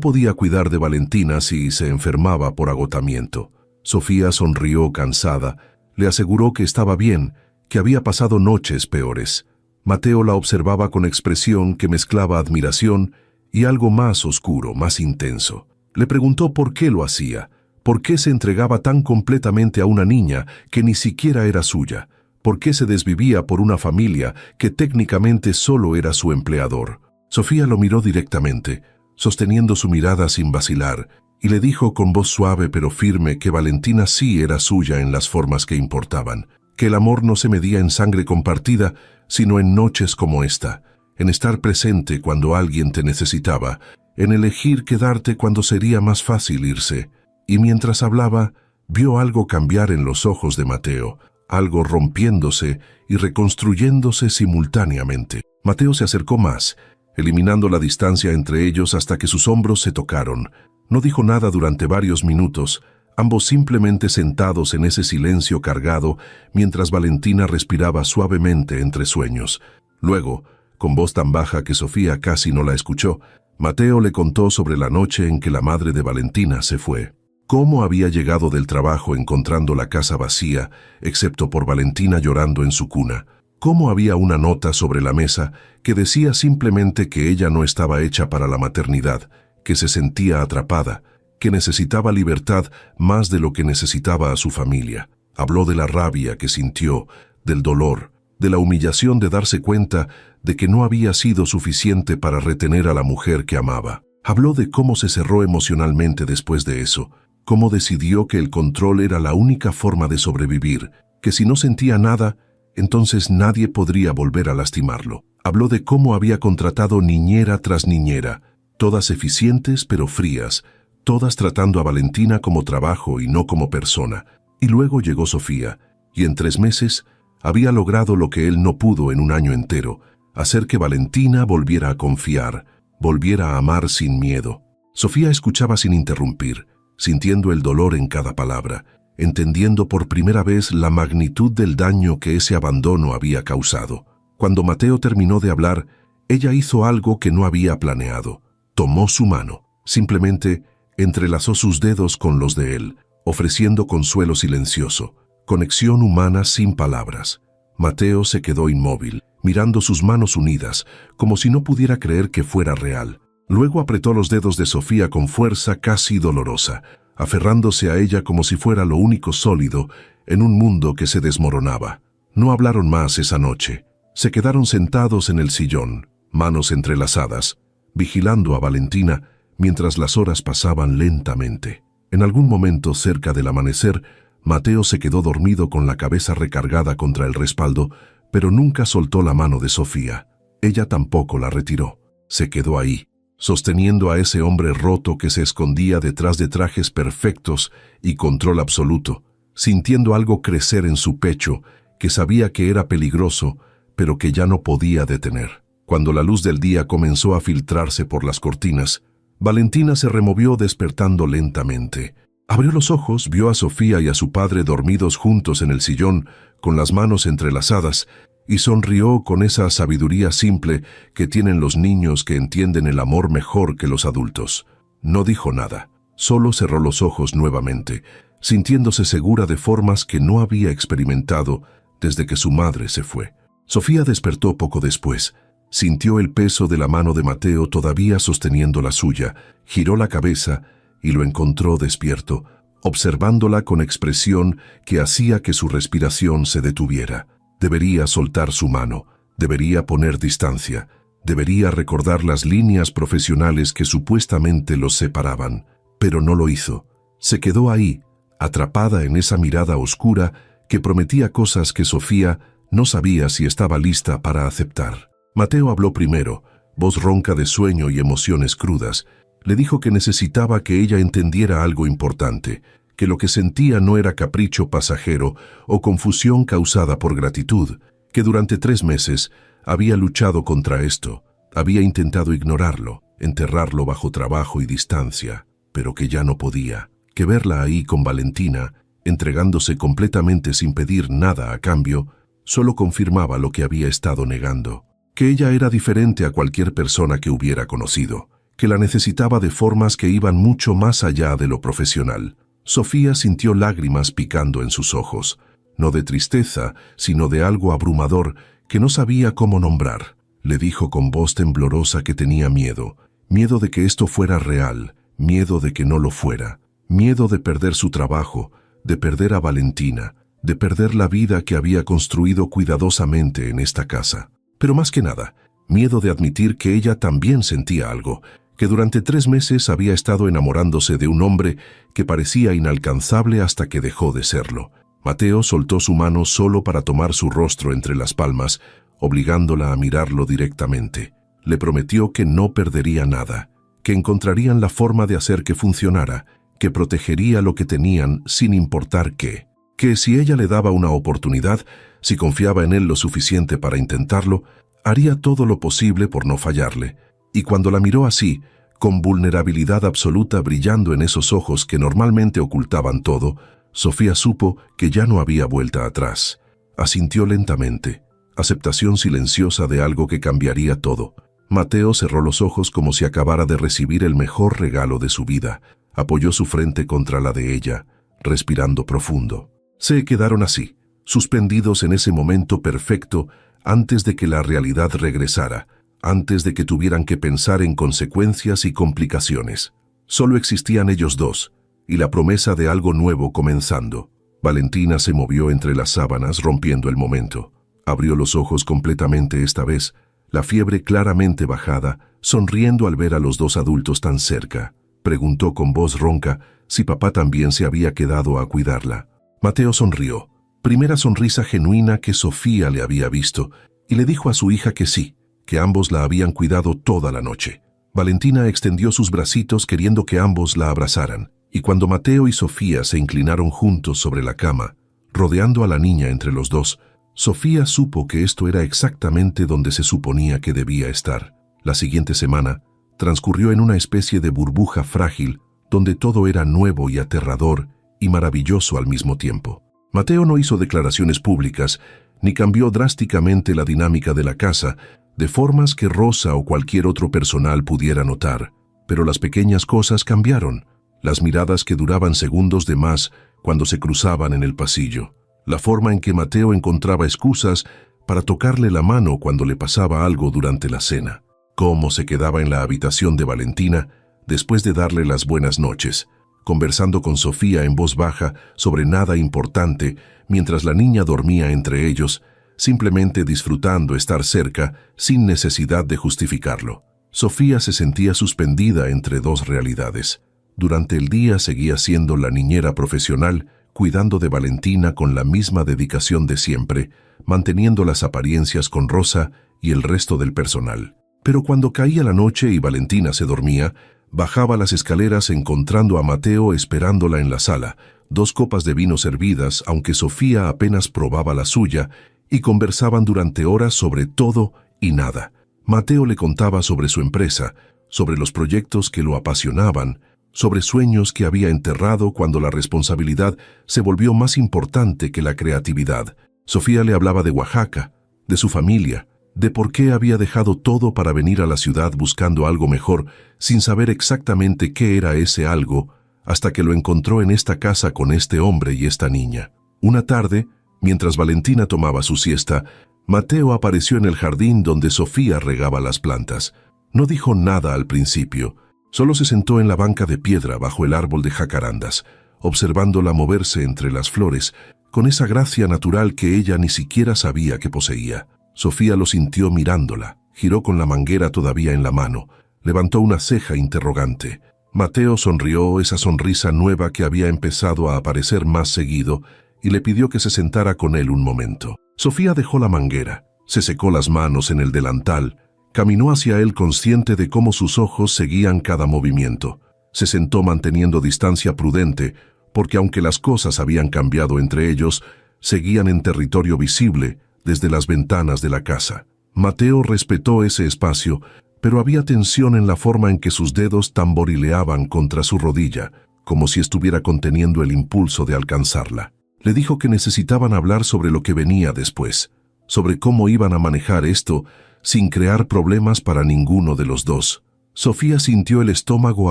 podía cuidar de Valentina si se enfermaba por agotamiento. Sofía sonrió cansada, le aseguró que estaba bien, que había pasado noches peores. Mateo la observaba con expresión que mezclaba admiración y algo más oscuro, más intenso. Le preguntó por qué lo hacía, por qué se entregaba tan completamente a una niña que ni siquiera era suya, por qué se desvivía por una familia que técnicamente solo era su empleador. Sofía lo miró directamente, sosteniendo su mirada sin vacilar, y le dijo con voz suave pero firme que Valentina sí era suya en las formas que importaban, que el amor no se medía en sangre compartida, sino en noches como esta, en estar presente cuando alguien te necesitaba, en elegir quedarte cuando sería más fácil irse. Y mientras hablaba, vio algo cambiar en los ojos de Mateo, algo rompiéndose y reconstruyéndose simultáneamente. Mateo se acercó más, eliminando la distancia entre ellos hasta que sus hombros se tocaron. No dijo nada durante varios minutos, ambos simplemente sentados en ese silencio cargado, mientras Valentina respiraba suavemente entre sueños. Luego, con voz tan baja que Sofía casi no la escuchó, Mateo le contó sobre la noche en que la madre de Valentina se fue. Cómo había llegado del trabajo encontrando la casa vacía, excepto por Valentina llorando en su cuna. Cómo había una nota sobre la mesa que decía simplemente que ella no estaba hecha para la maternidad, que se sentía atrapada, que necesitaba libertad más de lo que necesitaba a su familia. Habló de la rabia que sintió, del dolor, de la humillación de darse cuenta de que no había sido suficiente para retener a la mujer que amaba. Habló de cómo se cerró emocionalmente después de eso, cómo decidió que el control era la única forma de sobrevivir, que si no sentía nada, entonces nadie podría volver a lastimarlo. Habló de cómo había contratado niñera tras niñera, todas eficientes pero frías, todas tratando a Valentina como trabajo y no como persona. Y luego llegó Sofía, y en 3 meses había logrado lo que él no pudo en un año entero, hacer que Valentina volviera a confiar, volviera a amar sin miedo. Sofía escuchaba sin interrumpir, sintiendo el dolor en cada palabra, entendiendo por primera vez la magnitud del daño que ese abandono había causado. Cuando Mateo terminó de hablar, ella hizo algo que no había planeado. Tomó su mano, simplemente entrelazó sus dedos con los de él, ofreciendo consuelo silencioso, conexión humana sin palabras. Mateo se quedó inmóvil, mirando sus manos unidas, como si no pudiera creer que fuera real. Luego apretó los dedos de Sofía con fuerza casi dolorosa, aferrándose a ella como si fuera lo único sólido en un mundo que se desmoronaba. No hablaron más esa noche. Se quedaron sentados en el sillón, manos entrelazadas, vigilando a Valentina mientras las horas pasaban lentamente. En algún momento cerca del amanecer, Mateo se quedó dormido con la cabeza recargada contra el respaldo, pero nunca soltó la mano de Sofía. Ella tampoco la retiró. Se quedó ahí, sosteniendo a ese hombre roto que se escondía detrás de trajes perfectos y control absoluto, sintiendo algo crecer en su pecho, que sabía que era peligroso, pero que ya no podía detener. Cuando la luz del día comenzó a filtrarse por las cortinas, Valentina se removió despertando lentamente. Abrió los ojos, vio a Sofía y a su padre dormidos juntos en el sillón, con las manos entrelazadas, y sonrió con esa sabiduría simple que tienen los niños que entienden el amor mejor que los adultos. No dijo nada, solo cerró los ojos nuevamente, sintiéndose segura de formas que no había experimentado desde que su madre se fue. Sofía despertó poco después, sintió el peso de la mano de Mateo todavía sosteniendo la suya, giró la cabeza y lo encontró despierto, observándola con expresión que hacía que su respiración se detuviera. Debería soltar su mano, debería poner distancia, debería recordar las líneas profesionales que supuestamente los separaban, pero no lo hizo. Se quedó ahí, atrapada en esa mirada oscura que prometía cosas que Sofía no sabía si estaba lista para aceptar. Mateo habló primero, voz ronca de sueño y emociones crudas. Le dijo que necesitaba que ella entendiera algo importante, que lo que sentía no era capricho pasajero o confusión causada por gratitud, que durante 3 meses Había luchado contra esto, había intentado ignorarlo, enterrarlo bajo trabajo y distancia, pero que ya no podía, que verla ahí con Valentina, entregándose completamente sin pedir nada a cambio, solo confirmaba lo que había estado negando, que ella era diferente a cualquier persona que hubiera conocido, que la necesitaba de formas que iban mucho más allá de lo profesional. Sofía sintió lágrimas picando en sus ojos, no de tristeza, sino de algo abrumador que no sabía cómo nombrar. Le dijo con voz temblorosa que tenía miedo, miedo de que esto fuera real, miedo de que no lo fuera, miedo de perder su trabajo, de perder a Valentina, de perder la vida que había construido cuidadosamente en esta casa. Pero más que nada, miedo de admitir que ella también sentía algo, que durante 3 meses había estado enamorándose de un hombre que parecía inalcanzable hasta que dejó de serlo. Mateo soltó su mano solo para tomar su rostro entre las palmas, obligándola a mirarlo directamente. Le prometió que no perdería nada, que encontrarían la forma de hacer que funcionara, que protegería lo que tenían sin importar qué, que si ella le daba una oportunidad, si confiaba en él lo suficiente para intentarlo, haría todo lo posible por no fallarle. Y cuando la miró así, con vulnerabilidad absoluta brillando en esos ojos que normalmente ocultaban todo, Sofía supo que ya no había vuelta atrás. Asintió lentamente, aceptación silenciosa de algo que cambiaría todo. Mateo cerró los ojos como si acabara de recibir el mejor regalo de su vida. Apoyó su frente contra la de ella, respirando profundo. Se quedaron así, suspendidos en ese momento perfecto antes de que la realidad regresara, antes de que tuvieran que pensar en consecuencias y complicaciones. Solo existían ellos dos, y la promesa de algo nuevo comenzando. Valentina se movió entre las sábanas rompiendo el momento. Abrió los ojos completamente esta vez, la fiebre claramente bajada, sonriendo al ver a los dos adultos tan cerca. Preguntó con voz ronca si papá también se había quedado a cuidarla. Mateo sonrió, primera sonrisa genuina que Sofía le había visto, y le dijo a su hija que sí, que ambos la habían cuidado toda la noche. Valentina extendió sus bracitos queriendo que ambos la abrazaran, y cuando Mateo y Sofía se inclinaron juntos sobre la cama, rodeando a la niña entre los dos, Sofía supo que esto era exactamente donde se suponía que debía estar. La siguiente semana transcurrió en una especie de burbuja frágil, donde todo era nuevo y aterrador y maravilloso al mismo tiempo. Mateo no hizo declaraciones públicas, ni cambió drásticamente la dinámica de la casa, de formas que Rosa o cualquier otro personal pudiera notar. Pero las pequeñas cosas cambiaron, las miradas que duraban segundos de más cuando se cruzaban en el pasillo, la forma en que Mateo encontraba excusas para tocarle la mano cuando le pasaba algo durante la cena, cómo se quedaba en la habitación de Valentina después de darle las buenas noches, conversando con Sofía en voz baja sobre nada importante mientras la niña dormía entre ellos, simplemente disfrutando estar cerca sin necesidad de justificarlo. Sofía se sentía suspendida entre dos realidades. Durante el día seguía siendo la niñera profesional, cuidando de Valentina con la misma dedicación de siempre, manteniendo las apariencias con Rosa y el resto del personal. Pero cuando caía la noche y Valentina se dormía, bajaba las escaleras encontrando a Mateo esperándola en la sala, 2 copas de vino servidas, aunque Sofía apenas probaba la suya, y conversaban durante horas sobre todo y nada. Mateo le contaba sobre su empresa, sobre los proyectos que lo apasionaban, sobre sueños que había enterrado cuando la responsabilidad se volvió más importante que la creatividad. Sofía le hablaba de Oaxaca, de su familia, de por qué había dejado todo para venir a la ciudad buscando algo mejor, sin saber exactamente qué era ese algo, hasta que lo encontró en esta casa con este hombre y esta niña. Una tarde, mientras Valentina tomaba su siesta, Mateo apareció en el jardín donde Sofía regaba las plantas. No dijo nada al principio, solo se sentó en la banca de piedra bajo el árbol de jacarandas, observándola moverse entre las flores, con esa gracia natural que ella ni siquiera sabía que poseía. Sofía lo sintió mirándola, giró con la manguera todavía en la mano, levantó una ceja interrogante. Mateo sonrió, esa sonrisa nueva que había empezado a aparecer más seguido, y le pidió que se sentara con él un momento. Sofía dejó la manguera, se secó las manos en el delantal, caminó hacia él consciente de cómo sus ojos seguían cada movimiento. Se sentó manteniendo distancia prudente, porque aunque las cosas habían cambiado entre ellos, seguían en territorio visible desde las ventanas de la casa. Mateo respetó ese espacio, pero había tensión en la forma en que sus dedos tamborileaban contra su rodilla, como si estuviera conteniendo el impulso de alcanzarla. Le dijo que necesitaban hablar sobre lo que venía después, sobre cómo iban a manejar esto sin crear problemas para ninguno de los dos. Sofía sintió el estómago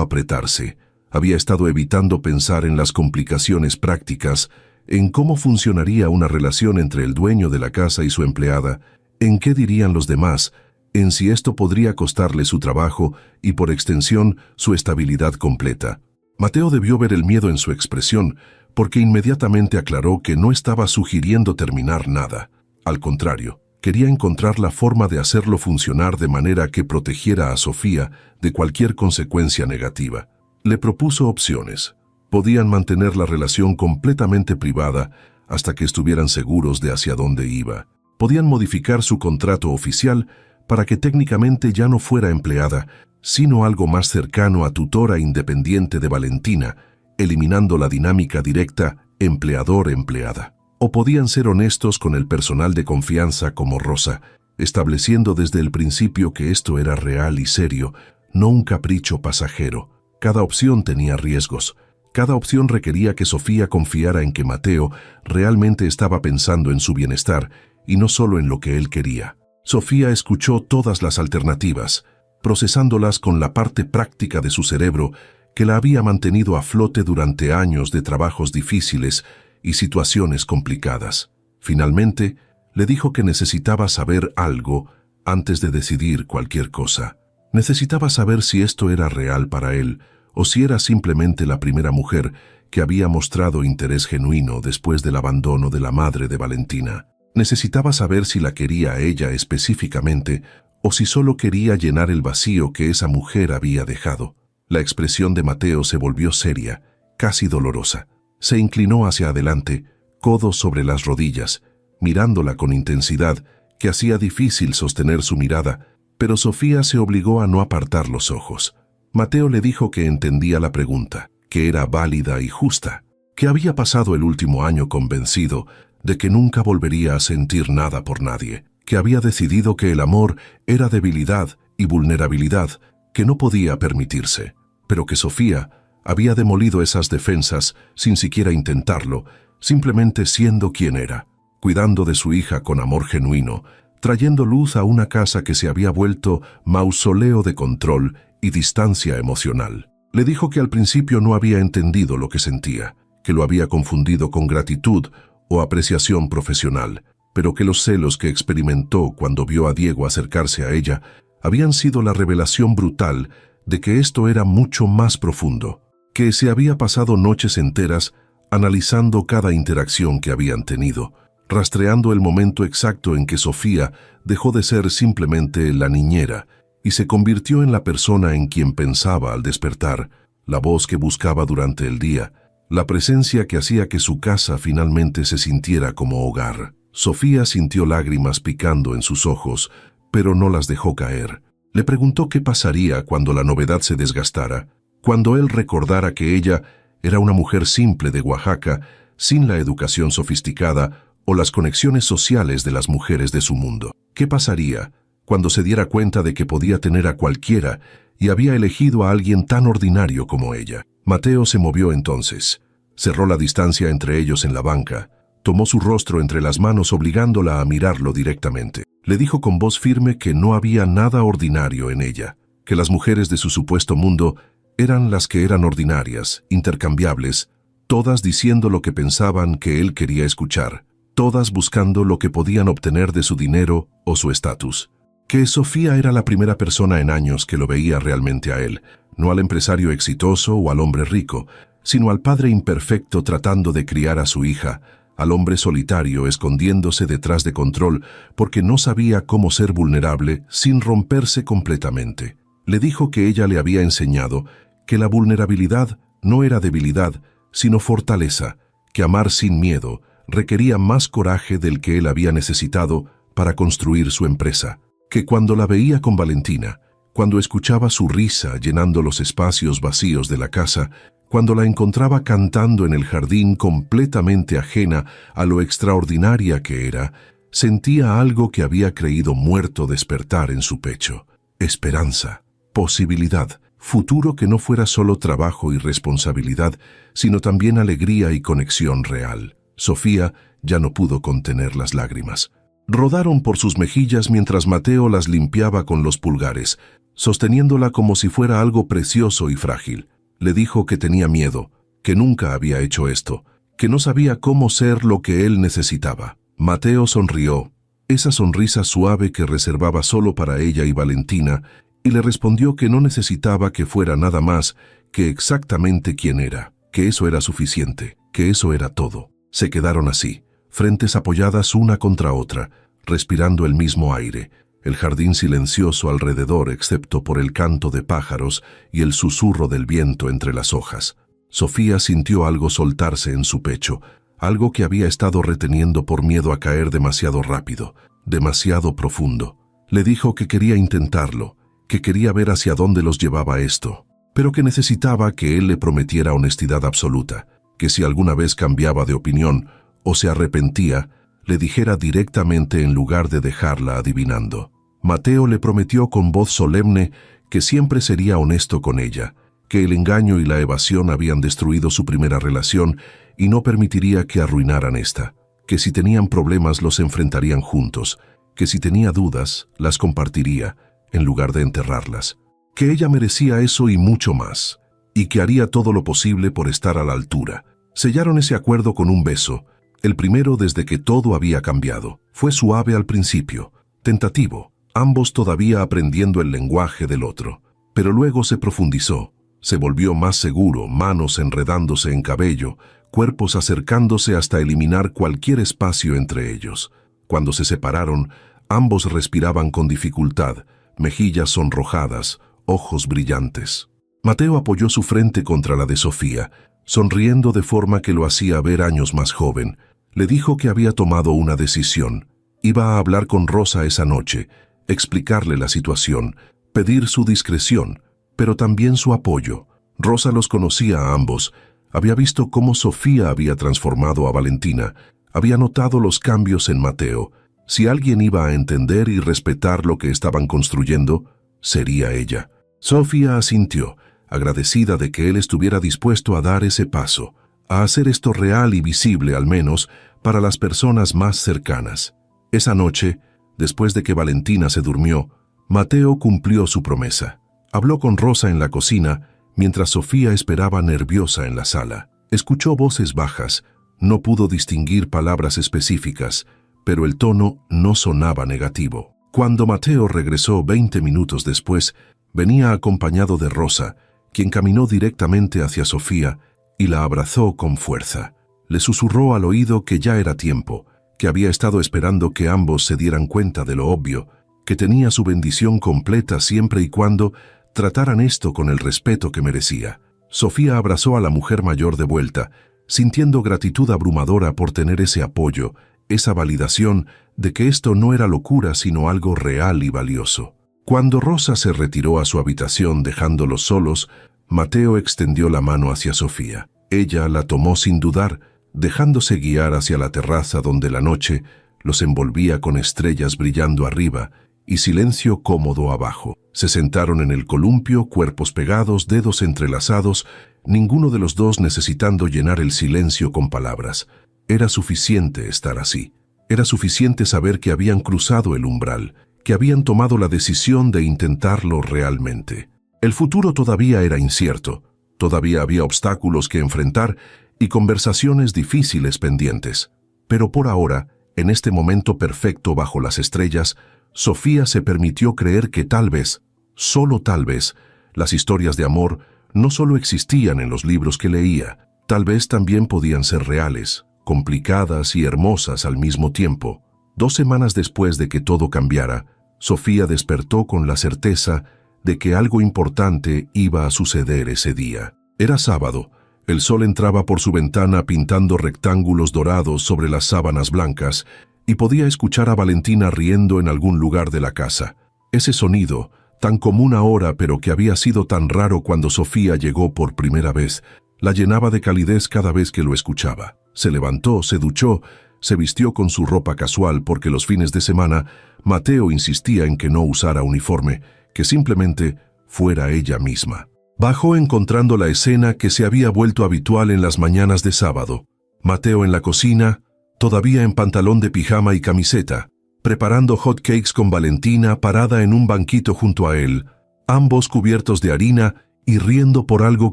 apretarse. Había estado evitando pensar en las complicaciones prácticas, en cómo funcionaría una relación entre el dueño de la casa y su empleada, en qué dirían los demás, en si esto podría costarle su trabajo y, por extensión, su estabilidad completa. Mateo debió ver el miedo en su expresión, porque inmediatamente aclaró que no estaba sugiriendo terminar nada. Al contrario, quería encontrar la forma de hacerlo funcionar de manera que protegiera a Sofía de cualquier consecuencia negativa. Le propuso opciones. Podían mantener la relación completamente privada hasta que estuvieran seguros de hacia dónde iba. Podían modificar su contrato oficial para que técnicamente ya no fuera empleada, sino algo más cercano a tutora independiente de Valentina, eliminando la dinámica directa empleador-empleada. O podían ser honestos con el personal de confianza como Rosa, estableciendo desde el principio que esto era real y serio, no un capricho pasajero. Cada opción tenía riesgos. Cada opción requería que Sofía confiara en que Mateo realmente estaba pensando en su bienestar y no solo en lo que él quería. Sofía escuchó todas las alternativas, procesándolas con la parte práctica de su cerebro que la había mantenido a flote durante años de trabajos difíciles y situaciones complicadas. Finalmente, le dijo que necesitaba saber algo antes de decidir cualquier cosa. Necesitaba saber si esto era real para él o si era simplemente la primera mujer que había mostrado interés genuino después del abandono de la madre de Valentina. Necesitaba saber si la quería a ella específicamente o si solo quería llenar el vacío que esa mujer había dejado. La expresión de Mateo se volvió seria, casi dolorosa. Se inclinó hacia adelante, codos sobre las rodillas, mirándola con intensidad que hacía difícil sostener su mirada, pero Sofía se obligó a no apartar los ojos. Mateo le dijo que entendía la pregunta, que era válida y justa, que había pasado el último año convencido de que nunca volvería a sentir nada por nadie, que había decidido que el amor era debilidad y vulnerabilidad que no podía permitirse, pero que Sofía había demolido esas defensas sin siquiera intentarlo, simplemente siendo quien era, cuidando de su hija con amor genuino, trayendo luz a una casa que se había vuelto mausoleo de control y distancia emocional. Le dijo que al principio no había entendido lo que sentía, que lo había confundido con gratitud o apreciación profesional, pero que los celos que experimentó cuando vio a Diego acercarse a ella habían sido la revelación brutal de que esto era mucho más profundo, que se había pasado noches enteras analizando cada interacción que habían tenido, rastreando el momento exacto en que Sofía dejó de ser simplemente la niñera y se convirtió en la persona en quien pensaba al despertar, la voz que buscaba durante el día, la presencia que hacía que su casa finalmente se sintiera como hogar. Sofía sintió lágrimas picando en sus ojos, pero no las dejó caer. Le preguntó qué pasaría cuando la novedad se desgastara, cuando él recordara que ella era una mujer simple de Oaxaca, sin la educación sofisticada o las conexiones sociales de las mujeres de su mundo. ¿Qué pasaría cuando se diera cuenta de que podía tener a cualquiera y había elegido a alguien tan ordinario como ella? Mateo se movió entonces, cerró la distancia entre ellos en la banca, tomó su rostro entre las manos obligándola a mirarlo directamente. Le dijo con voz firme que no había nada ordinario en ella, que las mujeres de su supuesto mundo eran las que eran ordinarias, intercambiables, todas diciendo lo que pensaban que él quería escuchar, todas buscando lo que podían obtener de su dinero o su estatus. Que Sofía era la primera persona en años que lo veía realmente a él, no al empresario exitoso o al hombre rico, sino al padre imperfecto tratando de criar a su hija, al hombre solitario escondiéndose detrás de control porque no sabía cómo ser vulnerable sin romperse completamente. Le dijo que ella le había enseñado que la vulnerabilidad no era debilidad, sino fortaleza, que amar sin miedo requería más coraje del que él había necesitado para construir su empresa, que cuando la veía con Valentina, cuando escuchaba su risa llenando los espacios vacíos de la casa, cuando la encontraba cantando en el jardín completamente ajena a lo extraordinaria que era, Sentía algo que había creído muerto despertar en su pecho. Esperanza, posibilidad, futuro que no fuera solo trabajo y responsabilidad, sino también alegría y conexión real. Sofía ya no pudo contener las lágrimas. Rodaron por sus mejillas mientras Mateo las limpiaba con los pulgares, sosteniéndola como si fuera algo precioso y frágil. Le dijo que tenía miedo, que nunca había hecho esto, que no sabía cómo ser lo que él necesitaba. Mateo sonrió, esa sonrisa suave que reservaba solo para ella y Valentina, y le respondió que no necesitaba que fuera nada más que exactamente quien era, que eso era suficiente, que eso era todo. Se quedaron así, frentes apoyadas una contra otra, respirando el mismo aire, el jardín silencioso alrededor excepto por el canto de pájaros y el susurro del viento entre las hojas. Sofía sintió algo soltarse en su pecho, algo que había estado reteniendo por miedo a caer demasiado rápido, demasiado profundo. Le dijo que quería intentarlo, que quería ver hacia dónde los llevaba esto, pero que necesitaba que él le prometiera honestidad absoluta, que si alguna vez cambiaba de opinión o se arrepentía, le dijera directamente en lugar de dejarla adivinando. Mateo le prometió con voz solemne que siempre sería honesto con ella, que el engaño y la evasión habían destruido su primera relación y no permitiría que arruinaran esta, que si tenían problemas los enfrentarían juntos, que si tenía dudas las compartiría en lugar de enterrarlas, que ella merecía eso y mucho más, y que haría todo lo posible por estar a la altura. Sellaron ese acuerdo con un beso, el primero desde que todo había cambiado. Fue suave al principio, tentativo, ambos todavía aprendiendo el lenguaje del otro, pero luego se profundizó, se volvió más seguro, manos enredándose en cabello, cuerpos acercándose hasta eliminar cualquier espacio entre ellos. Cuando se separaron, ambos respiraban con dificultad, mejillas sonrojadas, ojos brillantes. Mateo apoyó su frente contra la de Sofía, sonriendo de forma que lo hacía ver años más joven. Le dijo que había tomado una decisión. Iba a hablar con Rosa esa noche, explicarle la situación, pedir su discreción, pero también su apoyo. Rosa los conocía a ambos, había visto cómo Sofía había transformado a Valentina, había notado los cambios en Mateo. Si alguien iba a entender y respetar lo que estaban construyendo, sería ella. Sofía asintió, agradecida de que él estuviera dispuesto a dar ese paso, a hacer esto real y visible al menos para las personas más cercanas. Esa noche, después de que Valentina se durmió, Mateo cumplió su promesa. Habló con Rosa en la cocina, mientras Sofía esperaba nerviosa en la sala. Escuchó voces bajas, no pudo distinguir palabras específicas, pero el tono no sonaba negativo. Cuando Mateo regresó 20 minutos después, venía acompañado de Rosa, quien caminó directamente hacia Sofía y la abrazó con fuerza. Le susurró al oído que ya era tiempo, que había estado esperando que ambos se dieran cuenta de lo obvio, que tenía su bendición completa siempre y cuando trataran esto con el respeto que merecía. Sofía abrazó a la mujer mayor de vuelta, sintiendo gratitud abrumadora por tener ese apoyo, esa validación de que esto no era locura sino algo real y valioso. Cuando Rosa se retiró a su habitación dejándolos solos, Mateo extendió la mano hacia Sofía. Ella la tomó sin dudar, dejándose guiar hacia la terraza donde la noche los envolvía con estrellas brillando arriba y silencio cómodo abajo. Se sentaron en el columpio, cuerpos pegados, dedos entrelazados, ninguno de los dos necesitando llenar el silencio con palabras. Era suficiente estar así. Era suficiente saber que habían cruzado el umbral, que habían tomado la decisión de intentarlo realmente. El futuro todavía era incierto, todavía había obstáculos que enfrentar y conversaciones difíciles pendientes. Pero por ahora, en este momento perfecto bajo las estrellas, Sofía se permitió creer que tal vez, solo tal vez, las historias de amor no solo existían en los libros que leía, tal vez también podían ser reales, complicadas y hermosas al mismo tiempo. 2 semanas después de que todo cambiara, Sofía despertó con la certeza de que algo importante iba a suceder ese día. Era sábado, el sol entraba por su ventana pintando rectángulos dorados sobre las sábanas blancas y podía escuchar a Valentina riendo en algún lugar de la casa. Ese sonido, tan común ahora pero que había sido tan raro cuando Sofía llegó por primera vez, la llenaba de calidez cada vez que lo escuchaba. Se levantó, se duchó, Se vistió con su ropa casual porque los fines de semana Mateo insistía en que no usara uniforme, que simplemente fuera ella misma. Bajó encontrando la escena que se había vuelto habitual en las mañanas de sábado. Mateo en la cocina, todavía en pantalón de pijama y camiseta, preparando hot cakes con Valentina parada en un banquito junto a él, ambos cubiertos de harina y riendo por algo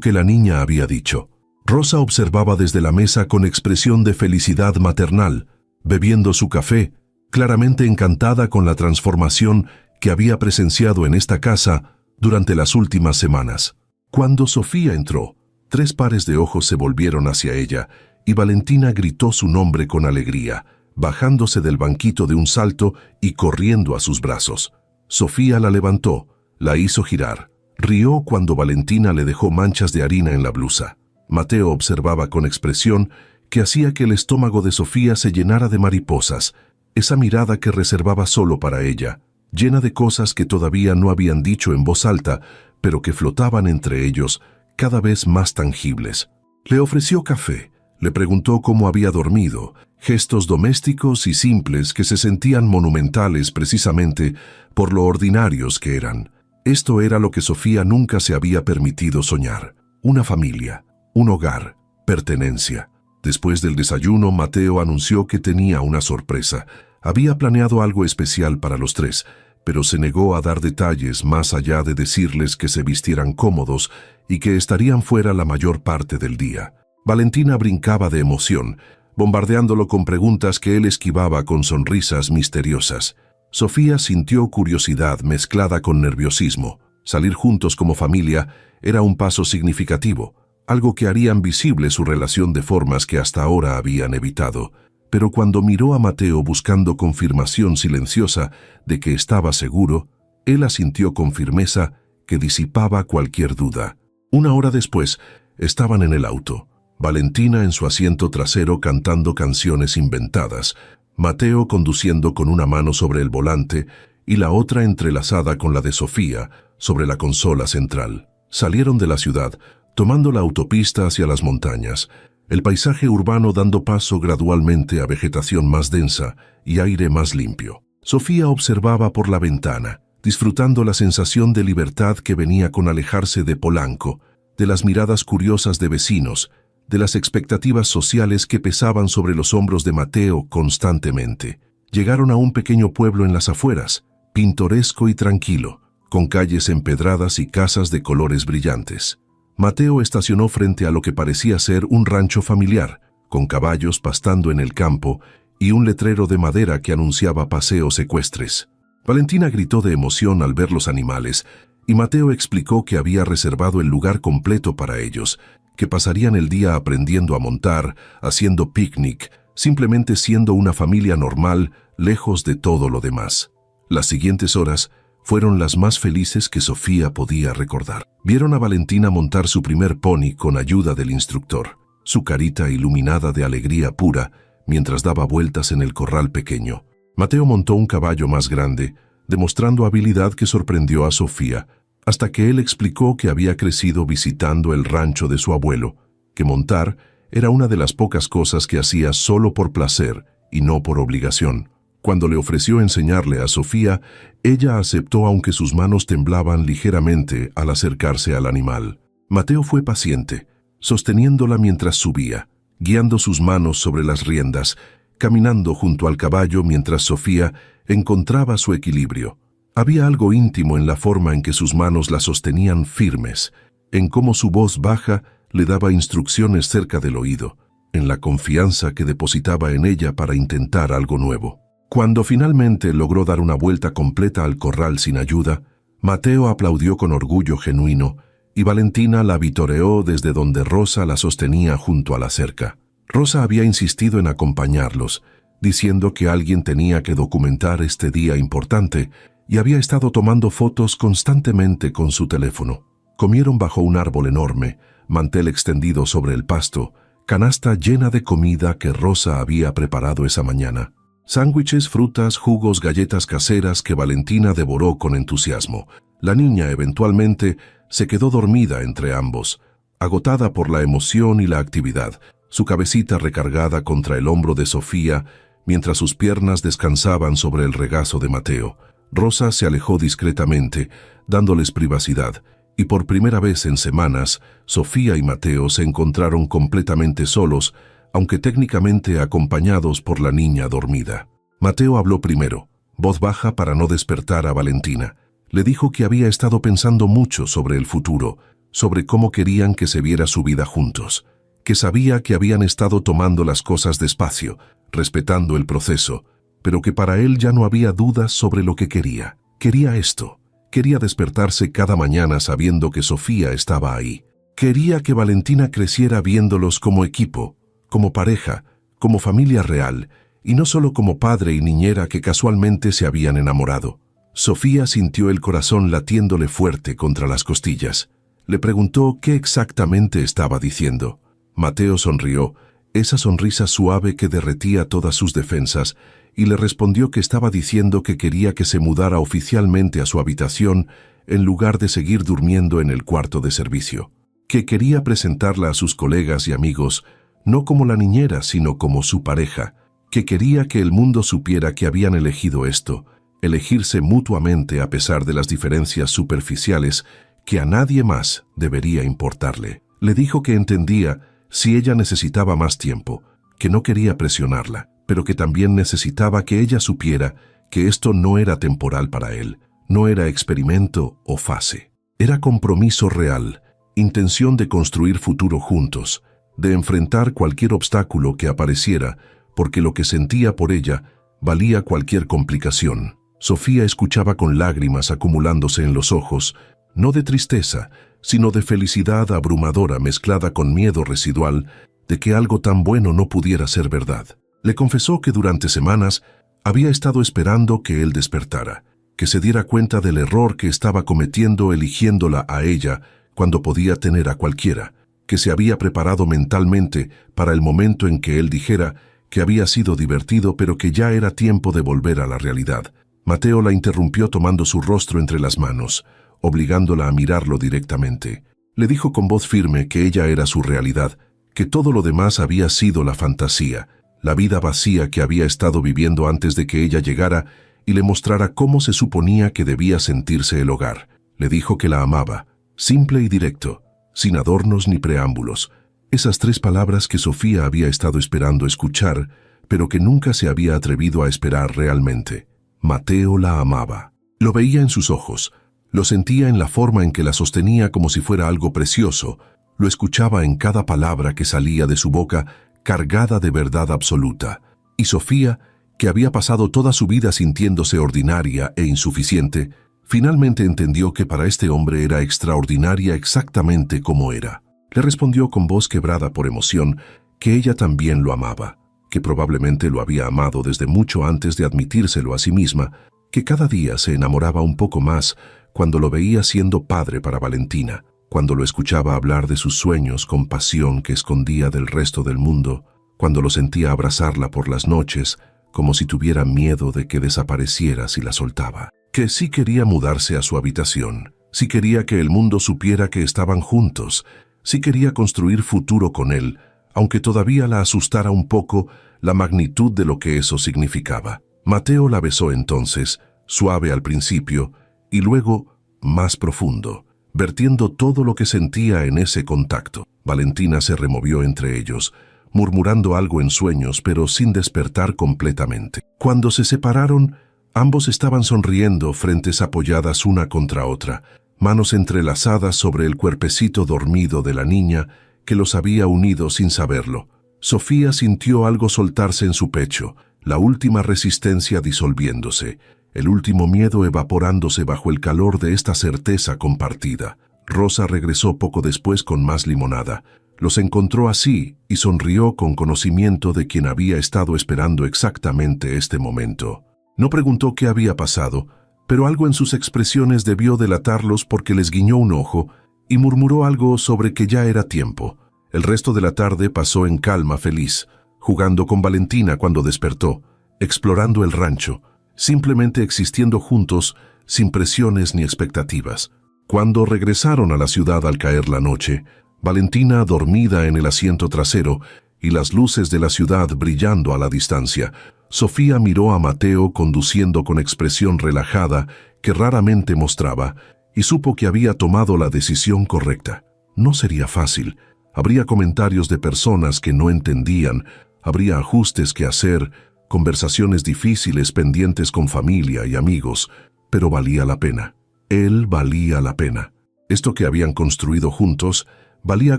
que la niña había dicho. Rosa observaba desde la mesa con expresión de felicidad maternal, bebiendo su café, claramente encantada con la transformación que había presenciado en esta casa durante las últimas semanas. Cuando Sofía entró, 3 pares de ojos se volvieron hacia ella y Valentina gritó su nombre con alegría, bajándose del banquito de un salto y corriendo a sus brazos. Sofía la levantó, la hizo girar. Rió cuando Valentina le dejó manchas de harina en la blusa. Mateo observaba con expresión que hacía que el estómago de Sofía se llenara de mariposas, esa mirada que reservaba solo para ella, llena de cosas que todavía no habían dicho en voz alta, pero que flotaban entre ellos, cada vez más tangibles. Le ofreció café, le preguntó cómo había dormido, gestos domésticos y simples que se sentían monumentales precisamente por lo ordinarios que eran. Esto era lo que Sofía nunca se había permitido soñar: una familia, un hogar, pertenencia. Después del desayuno, Mateo anunció que tenía una sorpresa. Había planeado algo especial para los 3, pero se negó a dar detalles más allá de decirles que se vistieran cómodos y que estarían fuera la mayor parte del día. Valentina brincaba de emoción, bombardeándolo con preguntas que él esquivaba con sonrisas misteriosas. Sofía sintió curiosidad mezclada con nerviosismo. Salir juntos como familia era un paso significativo, algo que harían visible su relación de formas que hasta ahora habían evitado. Pero cuando miró a Mateo buscando confirmación silenciosa de que estaba seguro, él asintió con firmeza que disipaba cualquier duda. 1 hora después, estaban en el auto. Valentina en su asiento trasero cantando canciones inventadas, Mateo conduciendo con una mano sobre el volante y la otra entrelazada con la de Sofía sobre la consola central. Salieron de la ciudad, tomando la autopista hacia las montañas, el paisaje urbano dando paso gradualmente a vegetación más densa y aire más limpio. Sofía observaba por la ventana, disfrutando la sensación de libertad que venía con alejarse de Polanco, de las miradas curiosas de vecinos, de las expectativas sociales que pesaban sobre los hombros de Mateo constantemente. Llegaron a un pequeño pueblo en las afueras, pintoresco y tranquilo, con calles empedradas y casas de colores brillantes. Mateo estacionó frente a lo que parecía ser un rancho familiar, con caballos pastando en el campo y un letrero de madera que anunciaba paseos ecuestres. Valentina gritó de emoción al ver los animales, y Mateo explicó que había reservado el lugar completo para ellos, que pasarían el día aprendiendo a montar, haciendo picnic, simplemente siendo una familia normal, lejos de todo lo demás. Las siguientes horas fueron las más felices que Sofía podía recordar. Vieron a Valentina montar su primer pony con ayuda del instructor, su carita iluminada de alegría pura mientras daba vueltas en el corral pequeño. Mateo montó un caballo más grande, demostrando habilidad que sorprendió a Sofía, hasta que él explicó que había crecido visitando el rancho de su abuelo, que montar era una de las pocas cosas que hacía solo por placer y no por obligación. Cuando le ofreció enseñarle a Sofía, ella aceptó aunque sus manos temblaban ligeramente al acercarse al animal. Mateo fue paciente, sosteniéndola mientras subía, guiando sus manos sobre las riendas, caminando junto al caballo mientras Sofía encontraba su equilibrio. Había algo íntimo en la forma en que sus manos la sostenían firmes, en cómo su voz baja le daba instrucciones cerca del oído, en la confianza que depositaba en ella para intentar algo nuevo. Cuando finalmente logró dar una vuelta completa al corral sin ayuda, Mateo aplaudió con orgullo genuino y Valentina la vitoreó desde donde Rosa la sostenía junto a la cerca. Rosa había insistido en acompañarlos, diciendo que alguien tenía que documentar este día importante y había estado tomando fotos constantemente con su teléfono. Comieron bajo un árbol enorme, mantel extendido sobre el pasto, canasta llena de comida que Rosa había preparado esa mañana. Sándwiches, frutas, jugos, galletas caseras que Valentina devoró con entusiasmo. La niña eventualmente se quedó dormida entre ambos, agotada por la emoción y la actividad, su cabecita recargada contra el hombro de Sofía, mientras sus piernas descansaban sobre el regazo de Mateo. Rosa se alejó discretamente, dándoles privacidad, y por primera vez en semanas, Sofía y Mateo se encontraron completamente solos, aunque técnicamente acompañados por la niña dormida. Mateo habló primero, voz baja para no despertar a Valentina. Le dijo que había estado pensando mucho sobre el futuro, sobre cómo querían que se viera su vida juntos, que sabía que habían estado tomando las cosas despacio, respetando el proceso, pero que para él ya no había dudas sobre lo que quería. Quería esto. Quería despertarse cada mañana sabiendo que Sofía estaba ahí. Quería que Valentina creciera viéndolos como equipo, como pareja, como familia real, y no solo como padre y niñera que casualmente se habían enamorado. Sofía sintió el corazón latiéndole fuerte contra las costillas. Le preguntó qué exactamente estaba diciendo. Mateo sonrió, esa sonrisa suave que derretía todas sus defensas, y le respondió que estaba diciendo que quería que se mudara oficialmente a su habitación en lugar de seguir durmiendo en el cuarto de servicio. Que quería presentarla a sus colegas y amigos, no como la niñera, sino como su pareja. Que quería que el mundo supiera que habían elegido esto, elegirse mutuamente a pesar de las diferencias superficiales que a nadie más debería importarle. Le dijo que entendía si ella necesitaba más tiempo, que no quería presionarla, pero que también necesitaba que ella supiera que esto no era temporal para él, no era experimento o fase. Era compromiso real, intención de construir futuro juntos, de enfrentar cualquier obstáculo que apareciera, porque lo que sentía por ella valía cualquier complicación. Sofía escuchaba con lágrimas acumulándose en los ojos, no de tristeza, sino de felicidad abrumadora mezclada con miedo residual de que algo tan bueno no pudiera ser verdad. Le confesó que durante semanas había estado esperando que él despertara, que se diera cuenta del error que estaba cometiendo eligiéndola a ella cuando podía tener a cualquiera, que se había preparado mentalmente para el momento en que él dijera que había sido divertido pero que ya era tiempo de volver a la realidad. Mateo la interrumpió tomando su rostro entre las manos, obligándola a mirarlo directamente. Le dijo con voz firme que ella era su realidad, que todo lo demás había sido la fantasía, la vida vacía que había estado viviendo antes de que ella llegara y le mostrara cómo se suponía que debía sentirse el hogar. Le dijo que la amaba, simple y directo, sin adornos ni preámbulos. Esas 3 palabras que Sofía había estado esperando escuchar, pero que nunca se había atrevido a esperar realmente. Mateo la amaba. Lo veía en sus ojos, lo sentía en la forma en que la sostenía como si fuera algo precioso, lo escuchaba en cada palabra que salía de su boca cargada de verdad absoluta. Y Sofía, que había pasado toda su vida sintiéndose ordinaria e insuficiente, finalmente entendió que para este hombre era extraordinaria exactamente como era. Le respondió con voz quebrada por emoción que ella también lo amaba, que probablemente lo había amado desde mucho antes de admitírselo a sí misma, que cada día se enamoraba un poco más cuando lo veía siendo padre para Valentina, cuando lo escuchaba hablar de sus sueños con pasión que escondía del resto del mundo, cuando lo sentía abrazarla por las noches, como si tuviera miedo de que desapareciera si la soltaba. Que sí quería mudarse a su habitación, sí quería que el mundo supiera que estaban juntos, sí quería construir futuro con él, aunque todavía la asustara un poco la magnitud de lo que eso significaba. Mateo la besó entonces, suave al principio, y luego más profundo, vertiendo todo lo que sentía en ese contacto. Valentina se removió entre ellos, murmurando algo en sueños, pero sin despertar completamente. Cuando se separaron, ambos estaban sonriendo, frentes apoyadas una contra otra, manos entrelazadas sobre el cuerpecito dormido de la niña que los había unido sin saberlo. Sofía sintió algo soltarse en su pecho, la última resistencia disolviéndose, el último miedo evaporándose bajo el calor de esta certeza compartida. Rosa regresó poco después con más limonada. Los encontró así y sonrió con conocimiento de quien había estado esperando exactamente este momento. No preguntó qué había pasado, pero algo en sus expresiones debió delatarlos porque les guiñó un ojo y murmuró algo sobre que ya era tiempo. El resto de la tarde pasó en calma feliz, jugando con Valentina cuando despertó, explorando el rancho, simplemente existiendo juntos sin presiones ni expectativas. Cuando regresaron a la ciudad al caer la noche, Valentina, dormida en el asiento trasero, y las luces de la ciudad brillando a la distancia. Sofía miró a Mateo conduciendo con expresión relajada que raramente mostraba y supo que había tomado la decisión correcta. No sería fácil. Habría comentarios de personas que no entendían, habría ajustes que hacer, conversaciones difíciles pendientes con familia y amigos, pero valía la pena. Él valía la pena. Esto que habían construido juntos valía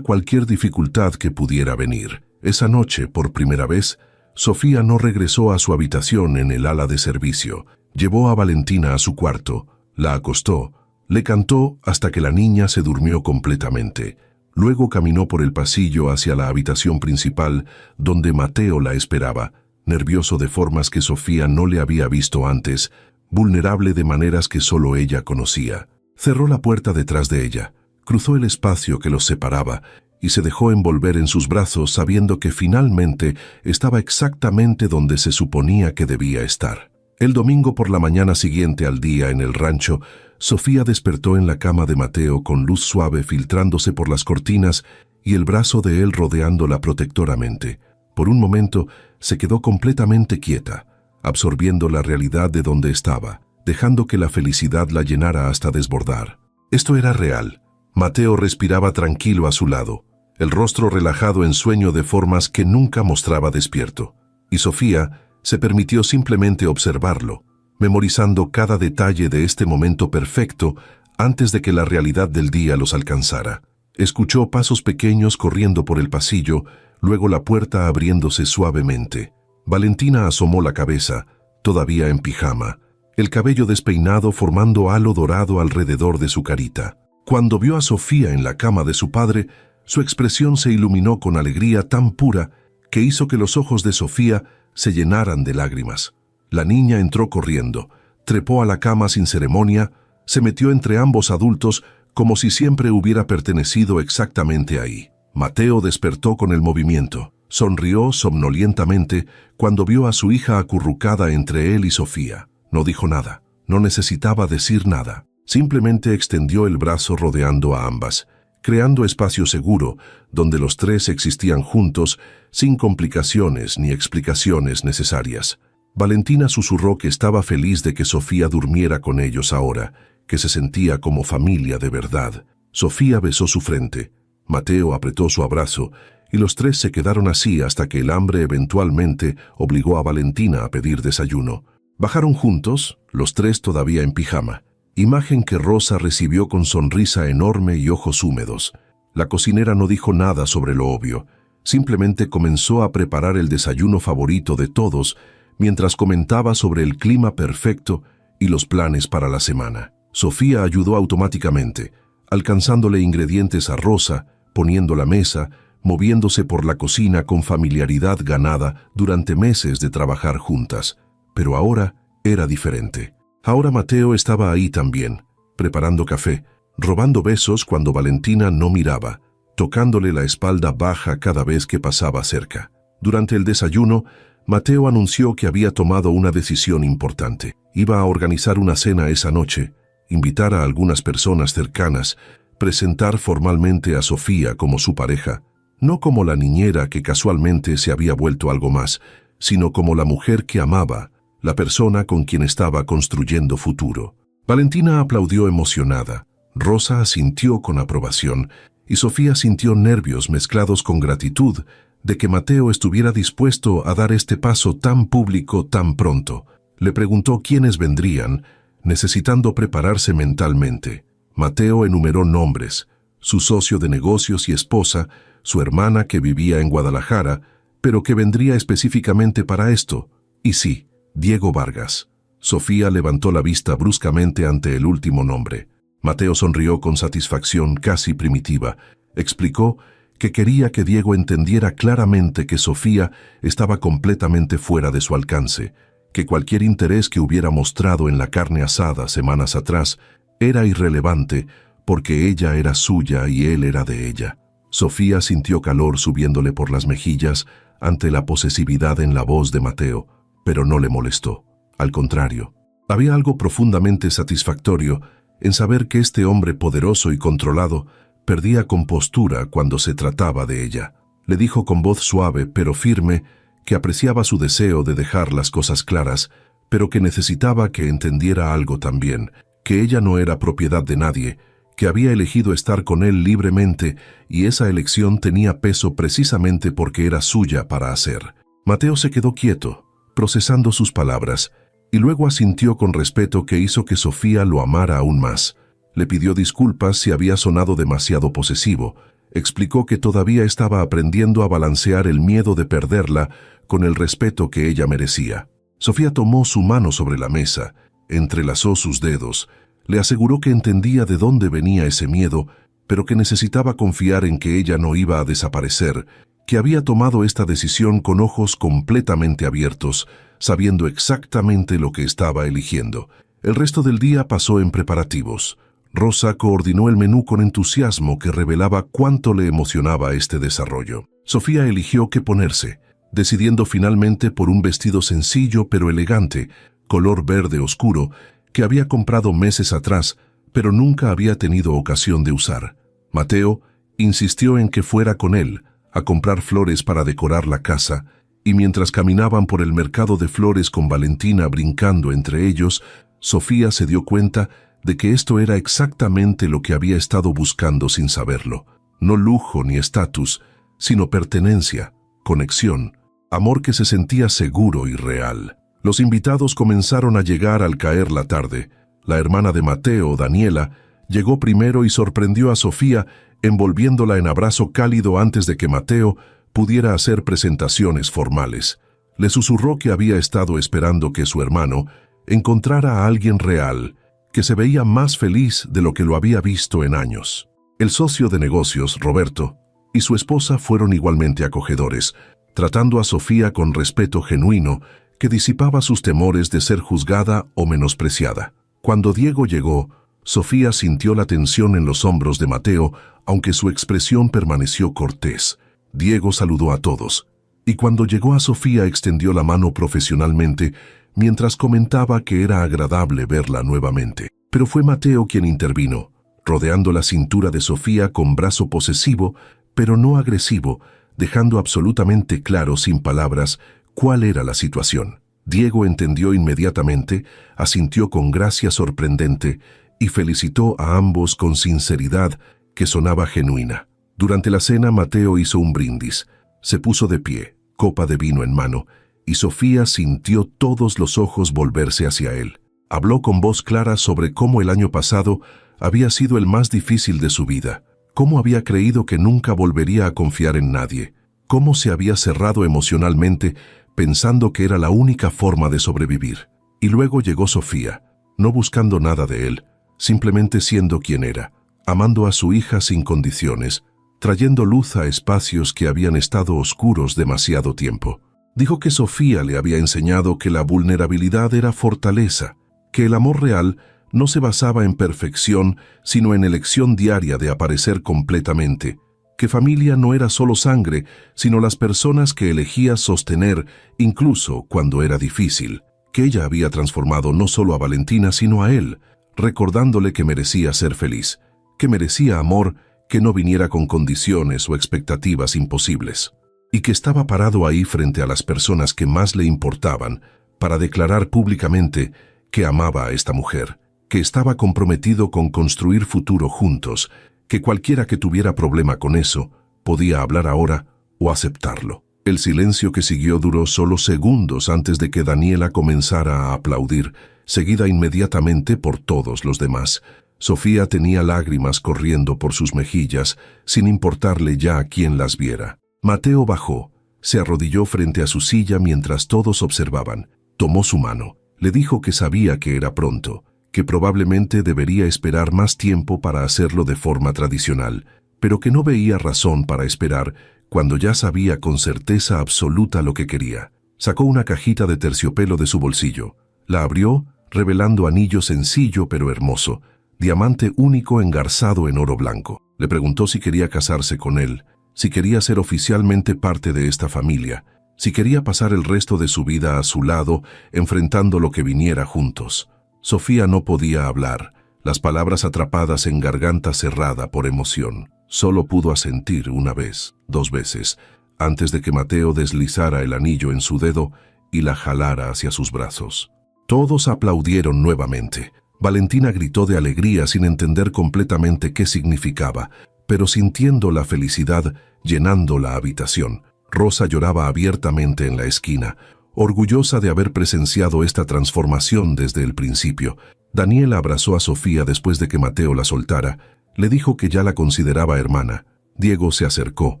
cualquier dificultad que pudiera venir. Esa noche, por primera vez, Sofía no regresó a su habitación en el ala de servicio. Llevó a Valentina a su cuarto, la acostó, le cantó hasta que la niña se durmió completamente. Luego caminó por el pasillo hacia la habitación principal, donde Mateo la esperaba, nervioso de formas que Sofía no le había visto antes, vulnerable de maneras que solo ella conocía. Cerró la puerta detrás de ella, cruzó el espacio que los separaba y se dejó envolver en sus brazos sabiendo que finalmente estaba exactamente donde se suponía que debía estar. El domingo por la mañana siguiente al día en el rancho, Sofía despertó en la cama de Mateo con luz suave filtrándose por las cortinas y el brazo de él rodeándola protectoramente. Por un momento se quedó completamente quieta, absorbiendo la realidad de donde estaba, dejando que la felicidad la llenara hasta desbordar. Esto era real. Mateo respiraba tranquilo a su lado, el rostro relajado en sueño de formas que nunca mostraba despierto. Y Sofía se permitió simplemente observarlo, memorizando cada detalle de este momento perfecto antes de que la realidad del día los alcanzara. Escuchó pasos pequeños corriendo por el pasillo, luego la puerta abriéndose suavemente. Valentina asomó la cabeza, todavía en pijama, el cabello despeinado formando halo dorado alrededor de su carita. Cuando vio a Sofía en la cama de su padre, su expresión se iluminó con alegría tan pura que hizo que los ojos de Sofía se llenaran de lágrimas. La niña entró corriendo, trepó a la cama sin ceremonia, se metió entre ambos adultos como si siempre hubiera pertenecido exactamente ahí. Mateo despertó con el movimiento, sonrió somnolientamente cuando vio a su hija acurrucada entre él y Sofía. No dijo nada, no necesitaba decir nada. Simplemente extendió el brazo rodeando a ambas, creando espacio seguro donde los tres existían juntos sin complicaciones ni explicaciones necesarias. Valentina susurró que estaba feliz de que Sofía durmiera con ellos ahora, que se sentía como familia de verdad. Sofía besó su frente, Mateo apretó su abrazo y los tres se quedaron así hasta que el hambre eventualmente obligó a Valentina a pedir desayuno. Bajaron juntos, los tres todavía en pijama. Imagen que Rosa recibió con sonrisa enorme y ojos húmedos. La cocinera no dijo nada sobre lo obvio, simplemente comenzó a preparar el desayuno favorito de todos mientras comentaba sobre el clima perfecto y los planes para la semana. Sofía ayudó automáticamente, alcanzándole ingredientes a Rosa, poniendo la mesa, moviéndose por la cocina con familiaridad ganada durante meses de trabajar juntas. Pero ahora era diferente. Ahora Mateo estaba ahí también, preparando café, robando besos cuando Valentina no miraba, tocándole la espalda baja cada vez que pasaba cerca. Durante el desayuno, Mateo anunció que había tomado una decisión importante. Iba a organizar una cena esa noche, invitar a algunas personas cercanas, presentar formalmente a Sofía como su pareja, no como la niñera que casualmente se había vuelto algo más, sino como la mujer que amaba, la persona con quien estaba construyendo futuro. Valentina aplaudió emocionada, Rosa asintió con aprobación y Sofía sintió nervios mezclados con gratitud de que Mateo estuviera dispuesto a dar este paso tan público tan pronto. Le preguntó quiénes vendrían, necesitando prepararse mentalmente. Mateo enumeró nombres, su socio de negocios y esposa, su hermana que vivía en Guadalajara, pero que vendría específicamente para esto. Y sí, Diego Vargas. Sofía levantó la vista bruscamente ante el último nombre. Mateo sonrió con satisfacción casi primitiva. Explicó que quería que Diego entendiera claramente que Sofía estaba completamente fuera de su alcance, que cualquier interés que hubiera mostrado en la carne asada semanas atrás era irrelevante porque ella era suya y él era de ella. Sofía sintió calor subiéndole por las mejillas ante la posesividad en la voz de Mateo, pero no le molestó. Al contrario, había algo profundamente satisfactorio en saber que este hombre poderoso y controlado perdía compostura cuando se trataba de ella. Le dijo con voz suave pero firme que apreciaba su deseo de dejar las cosas claras, pero que necesitaba que entendiera algo también, que ella no era propiedad de nadie, que había elegido estar con él libremente y esa elección tenía peso precisamente porque era suya para hacer. Mateo se quedó quieto, procesando sus palabras, y luego asintió con respeto que hizo que Sofía lo amara aún más. Le pidió disculpas si había sonado demasiado posesivo. Explicó que todavía estaba aprendiendo a balancear el miedo de perderla con el respeto que ella merecía. Sofía tomó su mano sobre la mesa, entrelazó sus dedos, le aseguró que entendía de dónde venía ese miedo, pero que necesitaba confiar en que ella no iba a desaparecer, que había tomado esta decisión con ojos completamente abiertos, sabiendo exactamente lo que estaba eligiendo. El resto del día pasó en preparativos. Rosa coordinó el menú con entusiasmo que revelaba cuánto le emocionaba este desarrollo. Sofía eligió qué ponerse, decidiendo finalmente por un vestido sencillo pero elegante, color verde oscuro, que había comprado meses atrás, pero nunca había tenido ocasión de usar. Mateo insistió en que fuera con él a comprar flores para decorar la casa, y mientras caminaban por el mercado de flores con Valentina brincando entre ellos, Sofía se dio cuenta de que esto era exactamente lo que había estado buscando sin saberlo. No lujo ni estatus, sino pertenencia, conexión, amor que se sentía seguro y real. Los invitados comenzaron a llegar al caer la tarde. La hermana de Mateo, Daniela, llegó primero y sorprendió a Sofía envolviéndola en abrazo cálido antes de que Mateo pudiera hacer presentaciones formales. Le susurró que había estado esperando que su hermano encontrara a alguien real, que se veía más feliz de lo que lo había visto en años. El socio de negocios, Roberto, y su esposa fueron igualmente acogedores, tratando a Sofía con respeto genuino que disipaba sus temores de ser juzgada o menospreciada. Cuando Diego llegó, Sofía sintió la tensión en los hombros de Mateo, aunque su expresión permaneció cortés. Diego saludó a todos, y cuando llegó a Sofía extendió la mano profesionalmente, mientras comentaba que era agradable verla nuevamente. Pero fue Mateo quien intervino, rodeando la cintura de Sofía con brazo posesivo, pero no agresivo, dejando absolutamente claro, sin palabras, cuál era la situación. Diego entendió inmediatamente, asintió con gracia sorprendente y felicitó a ambos con sinceridad que sonaba genuina. Durante la cena, Mateo hizo un brindis. Se puso de pie, copa de vino en mano, y Sofía sintió todos los ojos volverse hacia él. Habló con voz clara sobre cómo el año pasado había sido el más difícil de su vida, cómo había creído que nunca volvería a confiar en nadie, cómo se había cerrado emocionalmente pensando que era la única forma de sobrevivir. Y luego llegó Sofía, no buscando nada de él, simplemente siendo quien era, amando a su hija sin condiciones, trayendo luz a espacios que habían estado oscuros demasiado tiempo. Dijo que Sofía le había enseñado que la vulnerabilidad era fortaleza, que el amor real no se basaba en perfección, sino en elección diaria de aparecer completamente, que familia no era solo sangre, sino las personas que elegía sostener, incluso cuando era difícil, que ella había transformado no solo a Valentina, sino a él, recordándole que merecía ser feliz, que merecía amor que no viniera con condiciones o expectativas imposibles, y que estaba parado ahí frente a las personas que más le importaban para declarar públicamente que amaba a esta mujer, que estaba comprometido con construir futuro juntos, que cualquiera que tuviera problema con eso podía hablar ahora o aceptarlo. El silencio que siguió duró solo segundos antes de que Daniela comenzara a aplaudir, seguida inmediatamente por todos los demás. Sofía tenía lágrimas corriendo por sus mejillas, sin importarle ya a quién las viera. Mateo bajó, se arrodilló frente a su silla mientras todos observaban. Tomó su mano, le dijo que sabía que era pronto, que probablemente debería esperar más tiempo para hacerlo de forma tradicional, pero que no veía razón para esperar cuando ya sabía con certeza absoluta lo que quería. Sacó una cajita de terciopelo de su bolsillo, la abrió, revelando anillo sencillo pero hermoso, diamante único engarzado en oro blanco. Le preguntó si quería casarse con él, si quería ser oficialmente parte de esta familia, si quería pasar el resto de su vida a su lado, enfrentando lo que viniera juntos. Sofía no podía hablar, las palabras atrapadas en garganta cerrada por emoción. Solo pudo asentir una vez, 2 veces, antes de que Mateo deslizara el anillo en su dedo y la jalara hacia sus brazos. Todos aplaudieron nuevamente. Valentina gritó de alegría sin entender completamente qué significaba, pero sintiendo la felicidad llenando la habitación. Rosa lloraba abiertamente en la esquina, orgullosa de haber presenciado esta transformación desde el principio. Daniela abrazó a Sofía después de que Mateo la soltara. Le dijo que ya la consideraba hermana. Diego se acercó,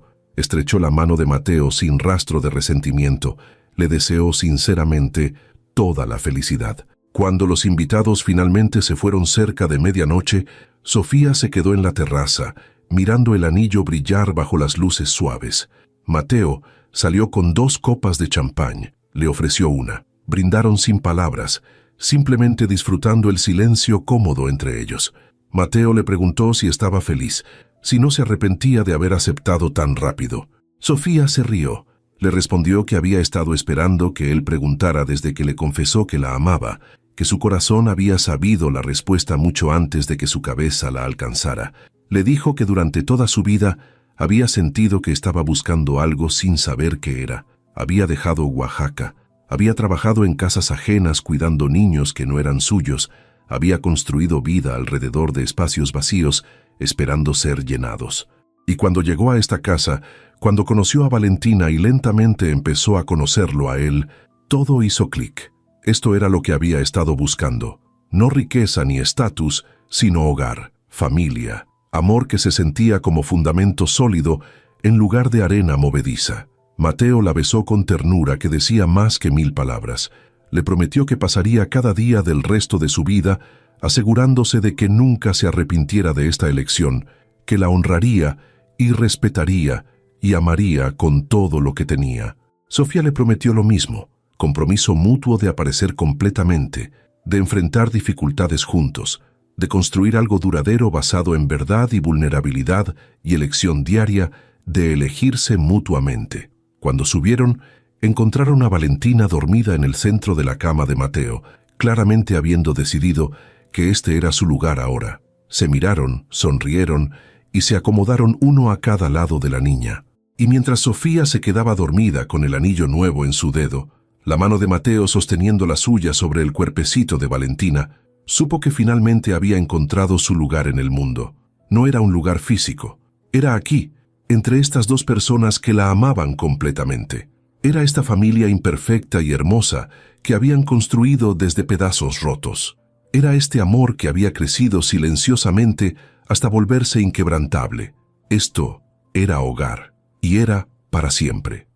estrechó la mano de Mateo sin rastro de resentimiento. Le deseó sinceramente toda la felicidad. Cuando los invitados finalmente se fueron cerca de medianoche, Sofía se quedó en la terraza, mirando el anillo brillar bajo las luces suaves. Mateo salió con 2 copas de champán. Le ofreció una. Brindaron sin palabras, simplemente disfrutando el silencio cómodo entre ellos. Mateo le preguntó si estaba feliz, si no se arrepentía de haber aceptado tan rápido. Sofía se rió. Le respondió que había estado esperando que él preguntara desde que le confesó que la amaba, que su corazón había sabido la respuesta mucho antes de que su cabeza la alcanzara. Le dijo que durante toda su vida había sentido que estaba buscando algo sin saber qué era. Había dejado Oaxaca, había trabajado en casas ajenas cuidando niños que no eran suyos, había construido vida alrededor de espacios vacíos, esperando ser llenados. Y cuando llegó a esta casa, cuando conoció a Valentina y lentamente empezó a conocerlo a él, todo hizo clic. Esto era lo que había estado buscando. No riqueza ni estatus, sino hogar, familia, amor que se sentía como fundamento sólido en lugar de arena movediza. Mateo la besó con ternura que decía más que 1000 palabras. Le prometió que pasaría cada día del resto de su vida asegurándose de que nunca se arrepintiera de esta elección, que la honraría y respetaría y amaría con todo lo que tenía. Sofía le prometió lo mismo, compromiso mutuo de aparecer completamente, de enfrentar dificultades juntos, de construir algo duradero basado en verdad y vulnerabilidad y elección diaria de elegirse mutuamente. Cuando subieron, encontraron a Valentina dormida en el centro de la cama de Mateo, claramente habiendo decidido que este era su lugar ahora. Se miraron, sonrieron y se acomodaron uno a cada lado de la niña. Y mientras Sofía se quedaba dormida con el anillo nuevo en su dedo, la mano de Mateo sosteniendo la suya sobre el cuerpecito de Valentina, supo que finalmente había encontrado su lugar en el mundo. No era un lugar físico, era aquí, entre estas 2 personas que la amaban completamente. Era esta familia imperfecta y hermosa que habían construido desde pedazos rotos. Era este amor que había crecido silenciosamente hasta volverse inquebrantable. Esto era hogar, y era para siempre.